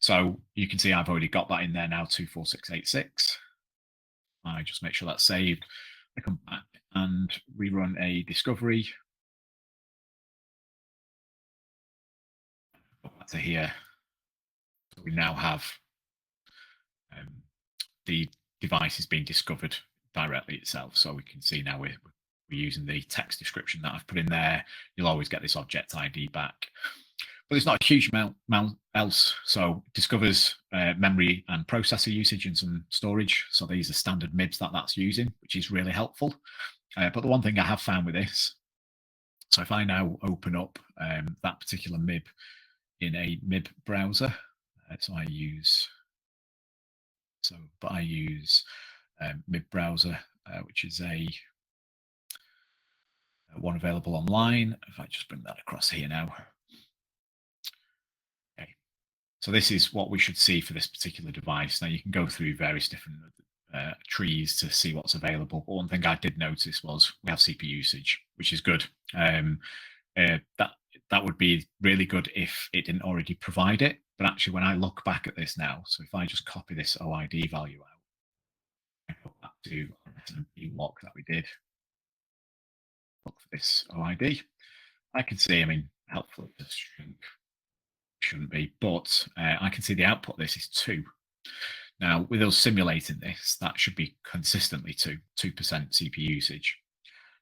So you can see I've already got that in there now, 24686. I just make sure that's saved. I come back and rerun a discovery. Go back to here. So we now have the device is being discovered directly itself. So we can see now we're using the text description that I've put in there. You'll always get this object ID back. But there's not a huge amount else. So it discovers memory and processor usage and some storage. So these are standard MIBs that's using, which is really helpful. But the one thing I have found with this, so if I now open up that particular MIB in a MIB browser, I use MIB browser, which is one available online. If I just bring that across here now. Okay, so this is what we should see for this particular device. Now you can go through various different trees to see what's available. But one thing I did notice was we have CPU usage, which is good. That would be really good if it didn't already provide it. But actually, when I look back at this now, so if I just copy this OID value out, I go back to the walk that we did, look for this OID, I can see, I mean, helpful to shrink, shouldn't be, but I can see the output of this is 2. Now, with us simulating this, that should be consistently 2% CPU usage.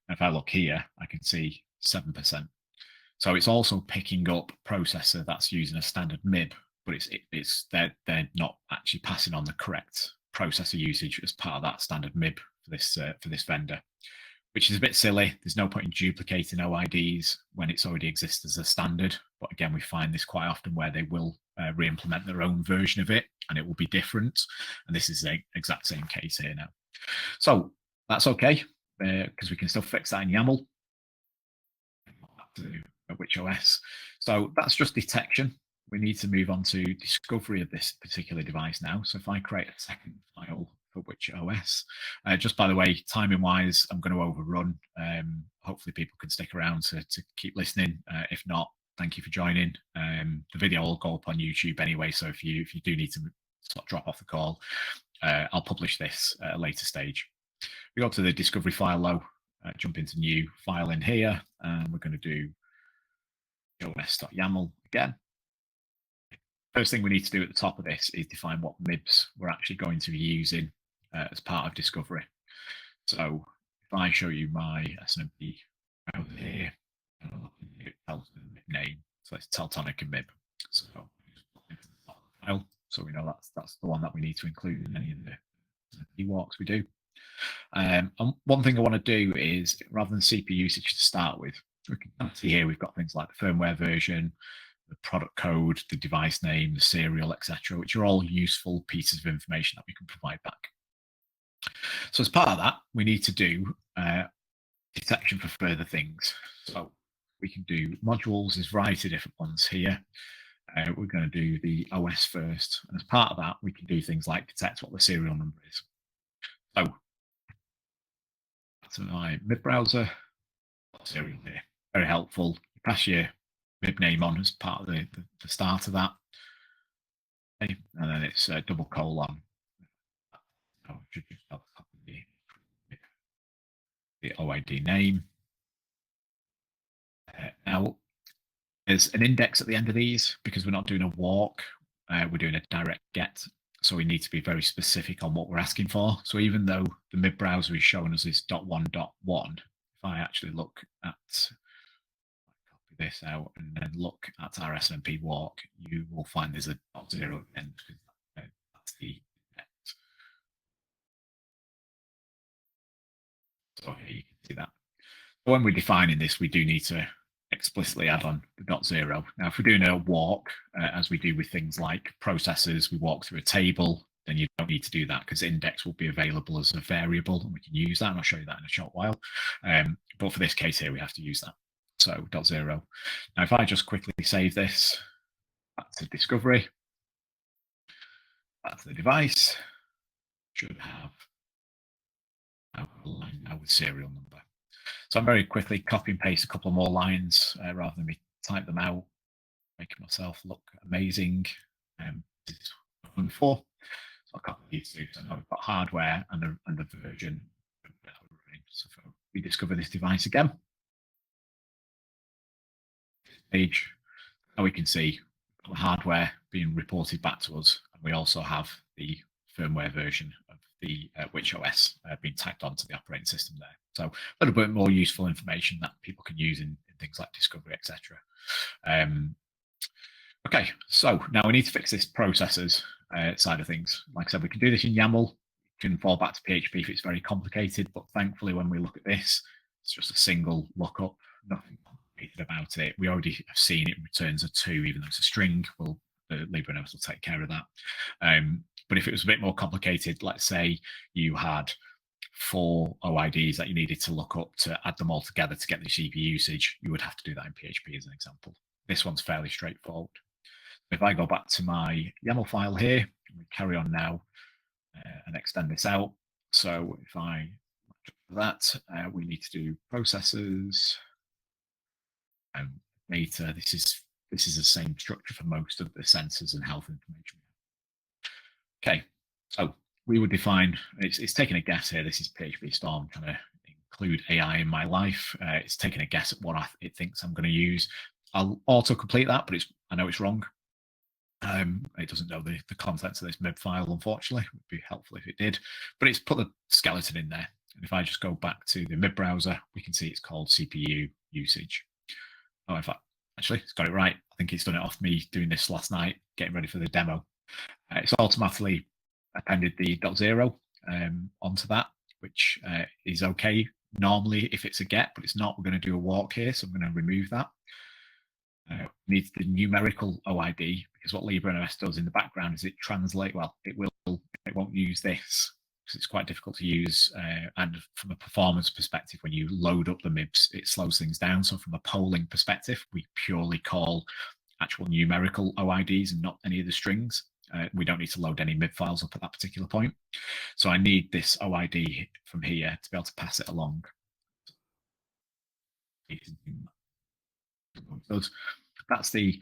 And if I look here, I can see 7%. So it's also picking up processor that's using a standard MIB, but they're not actually passing on the correct processor usage as part of that standard MIB for this vendor, which is a bit silly. There's no point in duplicating OIDs when it's already exists as a standard. But again, we find this quite often where they will re-implement their own version of it, and it will be different. And this is the exact same case here now. So that's okay, because we can still fix that in YAML. To which OS. So that's just detection. We need to move on to discovery of this particular device now. So if I create a second file for which OS, just by the way, timing wise, I'm going to overrun. Hopefully people can stick around to keep listening. If not, thank you for joining. The video will go up on YouTube anyway. So if you do need to sort of drop off the call, I'll publish this at a later stage. We go to the discovery file though, jump into new file in here, and we're going to do os.yaml again. First thing we need to do at the top of this is define what MIBs we're actually going to be using as part of discovery. So if I show you my SNMP browser here, it tells the MIB name. So it's Teltonic and MIB. So file, so we know that's the one that we need to include in any of the walks we do. And one thing I want to do is, rather than CPU usage to start with, we can see here we've got things like the firmware version, the product code, the device name, the serial, etc., which are all useful pieces of information that we can provide back. So as part of that, we need to do detection for further things. So we can do modules, there's a variety of different ones here. We're going to do the OS first. And as part of that, we can do things like detect what the serial number is. So that's my MIB browser, serial here. Very helpful. You pass your MIB name on as part of the start of that. Okay. And then it's a double colon. Oh, I should just copy the OID name. Now, there's an index at the end of these because we're not doing a walk, we're doing a direct get. So we need to be very specific on what we're asking for. So even though the MIB browser is showing us this .1.1, if I actually look at, copy this out and then look at our SNMP walk, you will find there's a .0 at the end because that's the index. So here you can see that. When we're defining this, we do need to explicitly add on the .0. Now, if we're doing a walk, as we do with things like processes, we walk through a table, then you don't need to do that because index will be available as a variable and we can use that. And I'll show you that in a short while. But for this case here, we have to use that. So .0. Now, if I just quickly save this, back to discovery, back to the device, should have our line now with serial number. So I'm very quickly copy and paste a couple more lines rather than me type them out, making myself look amazing. This is before, so I'll copy these two. So I've got hardware and the version. So if we discover this device again, page, now we can see the hardware being reported back to us, and we also have the firmware version of the which OS being tagged onto the operating system there. So a little bit more useful information that people can use in things like discovery, etc. Okay, so now we need to fix this processes side of things. Like I said, we can do this in YAML. We can fall back to PHP if it's very complicated, but thankfully when we look at this, it's just a single lookup, nothing complicated about it. We already have seen it returns a 2, even though it's a string. Well, the LibreNMS will take care of that. But if it was a bit more complicated, let's say you had 4 OIDs that you needed to look up to add them all together to get the CPU usage, you would have to do that in PHP as an example. This one's fairly straightforward. If I go back to my YAML file here, we carry on now and extend this out. So if I do that, we need to do processes, data. This is the same structure for most of the sensors and health information. Okay, so we would define, it's taking a guess here. This is PHP Storm trying to include AI in my life. It's taking a guess at what it thinks I'm going to use. I'll auto-complete that, but I know it's wrong. It doesn't know the contents of this MIB file, unfortunately. It would be helpful if it did, but it's put the skeleton in there. And if I just go back to the MIB browser, we can see it's called CPU usage. Oh, in fact, actually, it's got it right. I think it's done it off me doing this last night, getting ready for the demo. It's automatically appended the .0 onto that, which is okay normally if it's a get, but it's not. We're going to do a walk here, so I'm going to remove that. Needs the numerical OID, because what LibreNMS does in the background is it translate. Well, it won't use this because it's quite difficult to use. And from a performance perspective, when you load up the MIBs, it slows things down. So from a polling perspective, we purely call actual numerical OIDs and not any of the strings. We don't need to load any MIB files up at that particular point. So I need this OID from here to be able to pass it along. That's the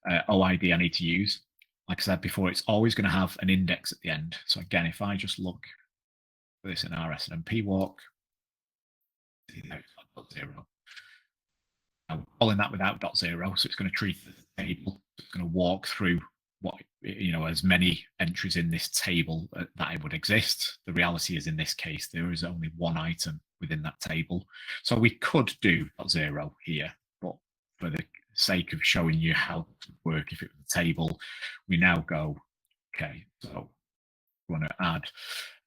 OID I need to use. Like I said before, it's always going to have an index at the end. So again, if I just look for this in our SNMP walk, .0. I'm calling that without .0, so it's going to treat the table. It's going to walk through what, as many entries in this table that it would exist. The reality is, in this case, there is only one item within that table. So we could do .0 here, but for the sake of showing you how it would work if it was a table, we now go Okay, so we want to add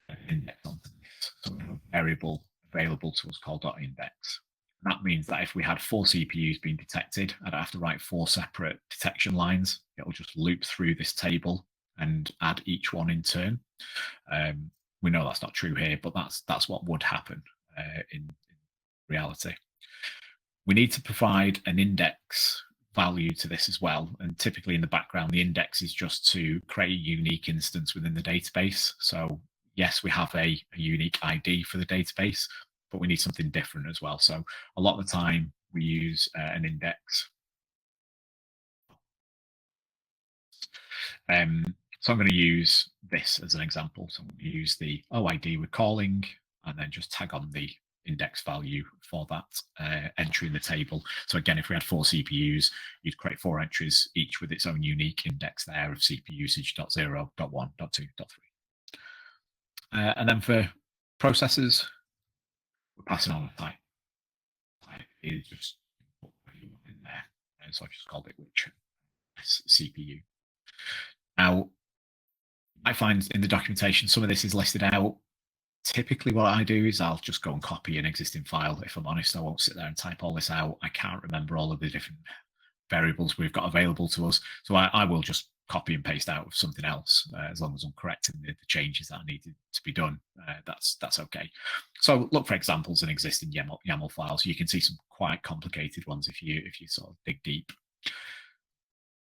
an index onto this. So we have a variable available to us called .index. That means that if we had 4 CPUs being detected, I'd have to write 4 separate detection lines. It'll just loop through this table and add each one in turn. We know that's not true here, but that's what would happen in reality. We need to provide an index value to this as well. And typically in the background, the index is just to create a unique instance within the database. So yes, we have a unique ID for the database, but we need something different as well. So a lot of the time we use an index. So I'm going to use this as an example. So I'm going to use the OID we're calling and then just tag on the index value for that entry in the table. So again, if we had 4 CPUs, you'd create 4 entries, each with its own unique index there of CPU usage .0, .1, .2, .3. And then for processors, we're passing on a type. Is just in there. And so I just called it which CPU. Now, I find in the documentation some of this is listed out. Typically what I do is I'll just go and copy an existing file. If I'm honest, I won't sit there and type all this out. I can't remember all of the different variables we've got available to us. So I will just copy and paste out of something else as long as I'm correcting the changes that are needed to be done. That's okay. So look for examples in existing YAML files. You can see some quite complicated ones if you sort of dig deep.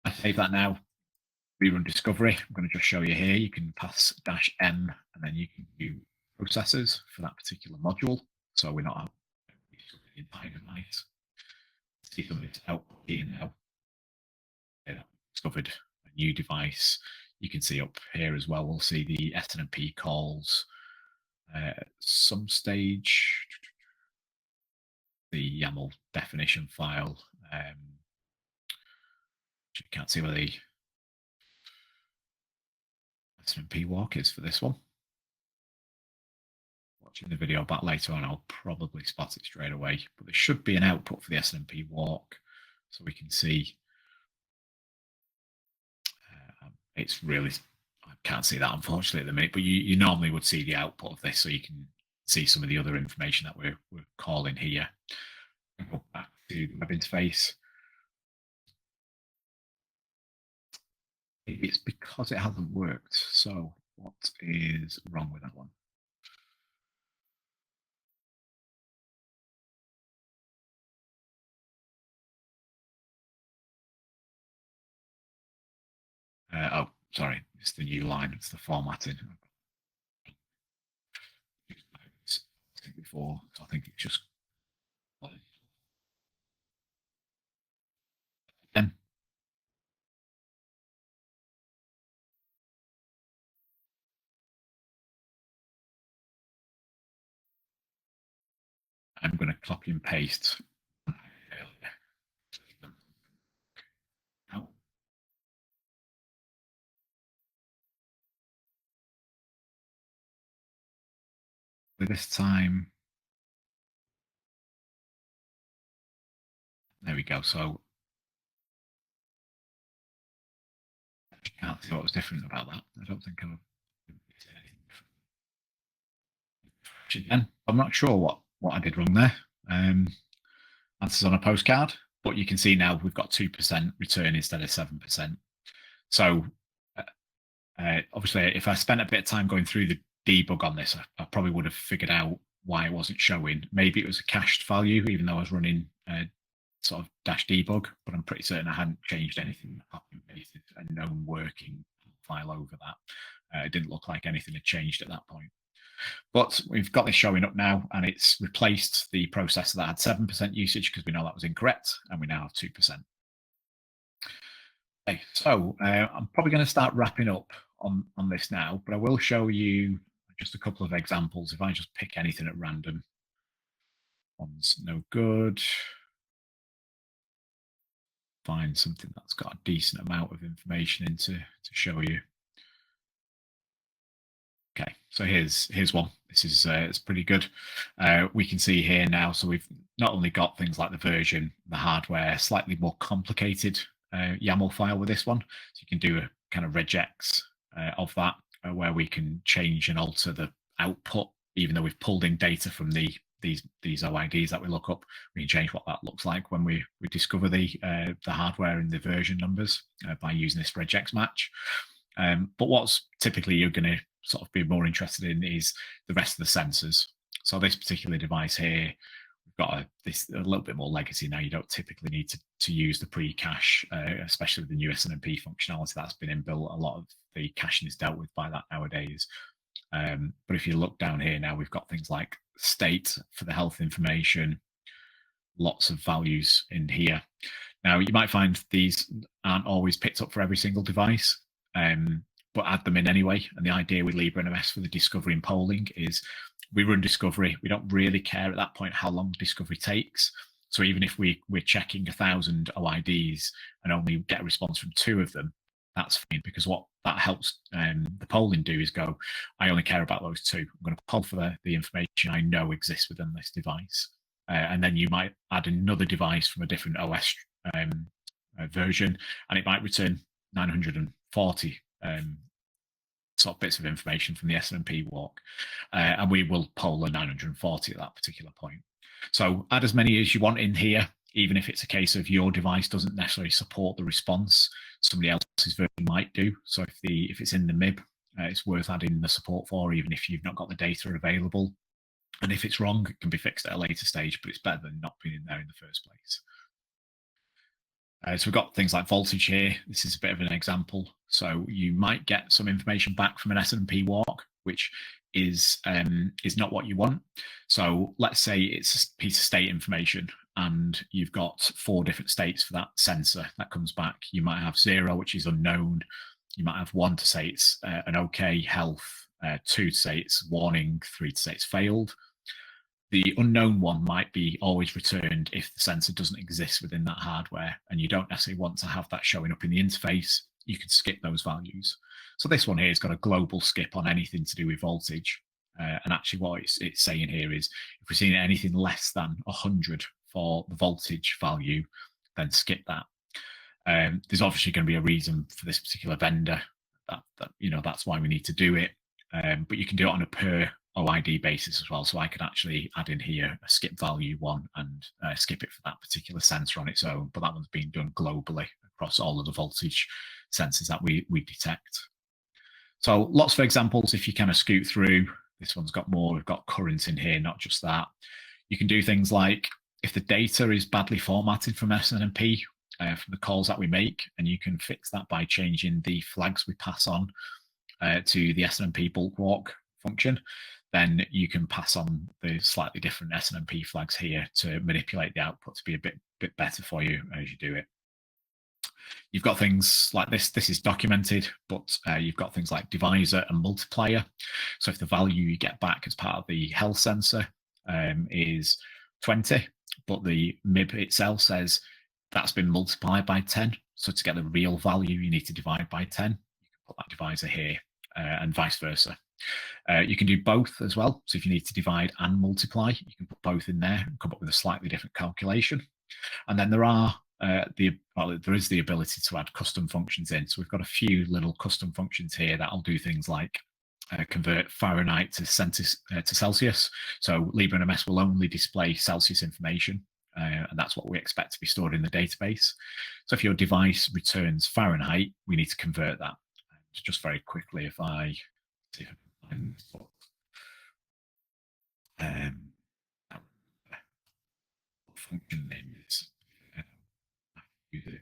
I save that now. Rerun discovery. I'm going to just show you here. You can pass -m and then you can do processors for that particular module. So we're not nice. See some of this output here now. Discovered a new device. You can see up here as well. We'll see the SNMP calls. Some stage, the YAML definition file. You can't see where the SNMP walk is for this one. Watching the video back later on, I'll probably spot it straight away. But there should be an output for the SNMP walk, so we can see. It's really, I can't see that unfortunately at the minute, but you normally would see the output of this, so you can see some of the other information that we're calling here. Go back to the web interface. It's because it hasn't worked. So what is wrong with that one? Oh, sorry, it's the new line. It's the formatting. Before, so I think it's just. Then I'm going to copy and paste. This time, there we go. So I can't see what was different about that. I don't think I'm. Again, I'm not sure what I did wrong there. Answers on a postcard, but you can see now we've got 2% return instead of 7%. So obviously, if I spent a bit of time going through the debug on this, I probably would have figured out why it wasn't showing. Maybe it was a cached value, even though I was running sort of -debug, but I'm pretty certain I hadn't changed anything. Pasted a known working file over that. It didn't look like anything had changed at that point. But we've got this showing up now, and it's replaced the processor that had 7% usage because we know that was incorrect, and we now have 2%. Okay, so I'm probably going to start wrapping up on this now, but I will show you just a couple of examples. If I just pick anything at random, one's no good. Find something that's got a decent amount of information in to show you. Okay, so here's one. This is it's pretty good. We can see here now, so we've not only got things like the version, the hardware, slightly more complicated YAML file with this one. So you can do a kind of regex of that, where we can change and alter the output, even though we've pulled in data from these OIDs that we look up. We can change what that looks like when we discover the hardware and the version numbers by using this regex match. But what's typically you're going to sort of be more interested in is the rest of the sensors. So this particular device here, we've got a little bit more legacy now. You don't typically need to use the pre-cache, especially with the new SNMP functionality that's been inbuilt. A lot of the caching is dealt with by that nowadays. But if you look down here now, we've got things like state for the health information, lots of values in here. Now, you might find these aren't always picked up for every single device, but add them in anyway. And the idea with LibreNMS for the discovery and polling is we run discovery. We don't really care at that point how long discovery takes. So even if we're checking 1,000 OIDs and only get a response from 2 of them, that's fine, because what that helps the polling do is go, I only care about those 2. I'm going to poll for the information I know exists within this device. And then you might add another device from a different OS version, and it might return 940 sort of bits of information from the SNMP walk, and we will poll the 940 at that particular point. So add as many as you want in here, even if it's a case of your device doesn't necessarily support the response, somebody else's version might do. So if it's in the MIB, it's worth adding the support for, even if you've not got the data available. And if it's wrong, it can be fixed at a later stage, but it's better than not being in there in the first place. So we've got things like voltage here. This is a bit of an example. So you might get some information back from an SNMP walk, which is not what you want. So let's say it's a piece of state information and you've got 4 different states for that sensor that comes back. You might have 0, which is unknown. You might have 1 to say it's an okay health, 2 to say it's warning, 3 to say it's failed. The unknown one might be always returned if the sensor doesn't exist within that hardware, and you don't necessarily want to have that showing up in the interface. You can skip those values. So this one here has got a global skip on anything to do with voltage. And actually what it's saying here is if we're seeing anything less than 100 for the voltage value, then skip that. There's obviously going to be a reason for this particular vendor that that's why we need to do it. But you can do it on a per OID basis as well. So I could actually add in here a skip value 1 and skip it for that particular sensor on its own. But that one's being done globally across all of the voltage sensors that we detect. So lots of examples if you kind of scoot through. This one's got more. We've got current in here, not just that. You can do things like if the data is badly formatted from SNMP, from the calls that we make, and you can fix that by changing the flags we pass on to the SNMP bulk walk function. Then you can pass on the slightly different SNMP flags here to manipulate the output to be a bit better for you as you do it. You've got things like this. This is documented, but you've got things like divisor and multiplier. So if the value you get back as part of the health sensor is 20, but the MIB itself says that's been multiplied by 10. So to get the real value, you need to divide by 10. You can put that divisor here and vice versa. You can do both as well. So if you need to divide and multiply, you can put both in there and come up with a slightly different calculation. And then there is the ability to add custom functions in. So we've got a few little custom functions here that'll do things like convert Fahrenheit to Celsius. So LibreNMS will only display Celsius information, and that's what we expect to be stored in the database. So if your device returns Fahrenheit, we need to convert that. Just very quickly, if I see if I can find what function name is, use it.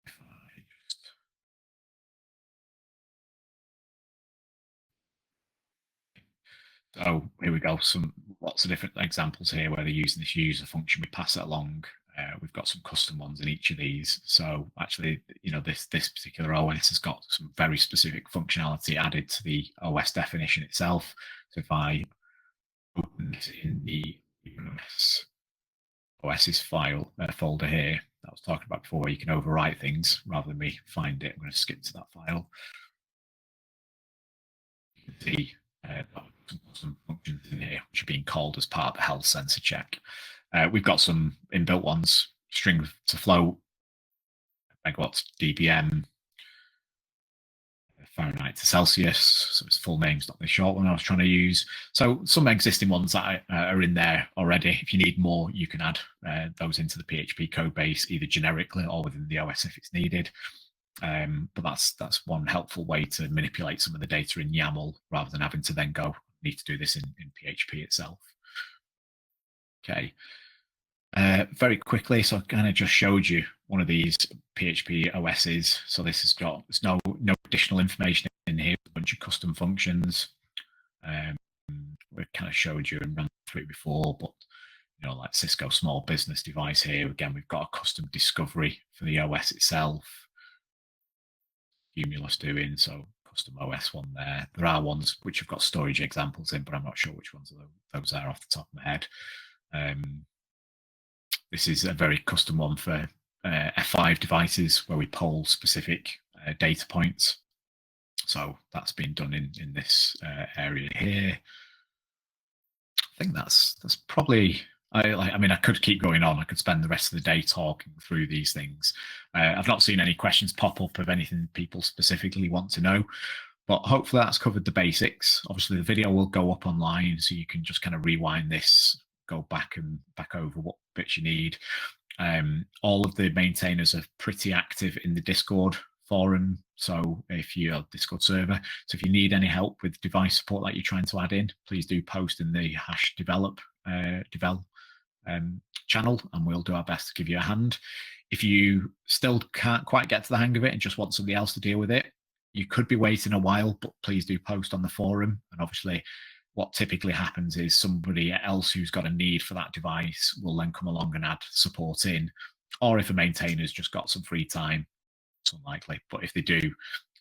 If I just here we go. Lots of different examples here where they're using this user function. We pass it along. We've got some custom ones in each of these. So actually, this particular OS has got some very specific functionality added to the OS definition itself. So if I open this in the OS's file folder here that I was talking about before, where you can overwrite things rather than me find it. I'm going to skip to that file. You can see some functions in here which are being called as part of the health sensor check. We've got some inbuilt ones: string to float, megawatts, dBm, Fahrenheit to Celsius. So its full name's not the short one I was trying to use. So some existing ones that are in there already. If you need more, you can add those into the PHP code base, either generically or within the OS if it's needed. But that's one helpful way to manipulate some of the data in YAML rather than having to then go need to do this in PHP itself. Okay. Very quickly, so I kind of just showed you one of these PHP OSs. So this has got, there's no additional information in here, a bunch of custom functions. We kind of showed you and ran through it before, but you know, like Cisco small business device here, again, we've got a custom discovery for the OS itself. Cumulus doing, so custom OS one there. There are ones which have got storage examples in, but I'm not sure which ones of those are off the top of my head. This is a very custom one for F5 devices where we poll specific data points. So that's been done in this area here. I think that's probably, I mean, I could keep going on. I could spend the rest of the day talking through these things. I've not seen any questions pop up of anything people specifically want to know, but hopefully that's covered the basics. Obviously the video will go up online, so you can just kind of rewind this, go back over what bits you need. All of the maintainers are pretty active in the Discord forum. So if you're Discord server, so if you need any help with device support that you're trying to add in, please do post in the #develop channel, and we'll do our best to give you a hand. If you still can't quite get to the hang of it and just want somebody else to deal with it, you could be waiting a while, but please do post on the forum. And obviously what typically happens is somebody else who's got a need for that device will then come along and add support in. Or if a maintainer's just got some free time, it's unlikely, but if they do,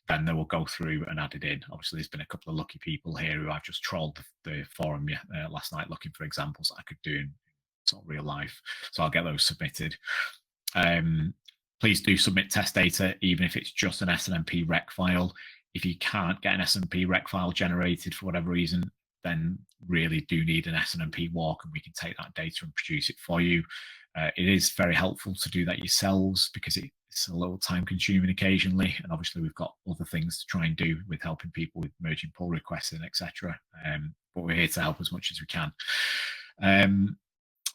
then they will go through and add it in. Obviously, there's been a couple of lucky people here who I've just trolled the forum last night looking for examples that I could do in sort of real life. So I'll get those submitted. Please do submit test data, even if it's just an SNMP rec file. If you can't get an SNMP rec file generated for whatever reason, then really do need an SNMP walk, and we can take that data and produce it for you. It is very helpful to do that yourselves because it's a little time consuming occasionally, and obviously we've got other things to try and do with helping people with merging pull requests and etc. But we're here to help as much as we can.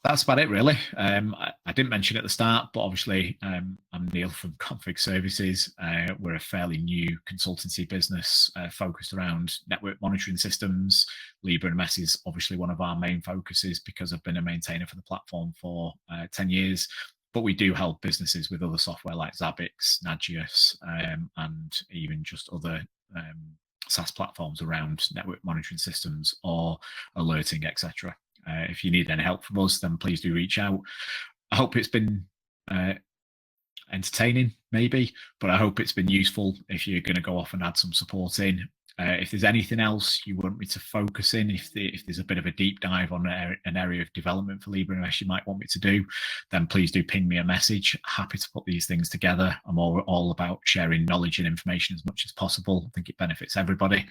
That's about it, really. I didn't mention at the start, but obviously I'm Neil from Config Services. We're a fairly new consultancy business focused around network monitoring systems. LibreNMS is obviously one of our main focuses because I've been a maintainer for the platform for 10 years. But we do help businesses with other software like Zabbix, Nagios, and even just other SaaS platforms around network monitoring systems or alerting, etc. If you need any help from us, then please do reach out. I hope it's been entertaining, maybe, but I hope it's been useful if you're going to go off and add some support in. If there's anything else you want me to focus in, if there's a bit of a deep dive on an area of development for LibreNMS you might want me to do, then please do ping me a message. Happy to put these things together. I'm all about sharing knowledge and information as much as possible. I think it benefits everybody.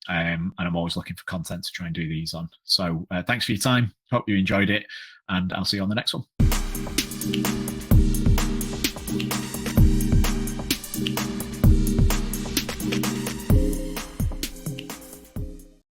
And I'm always looking for content to try and do these on. So thanks for your time. Hope you enjoyed it, and I'll see you on the next one.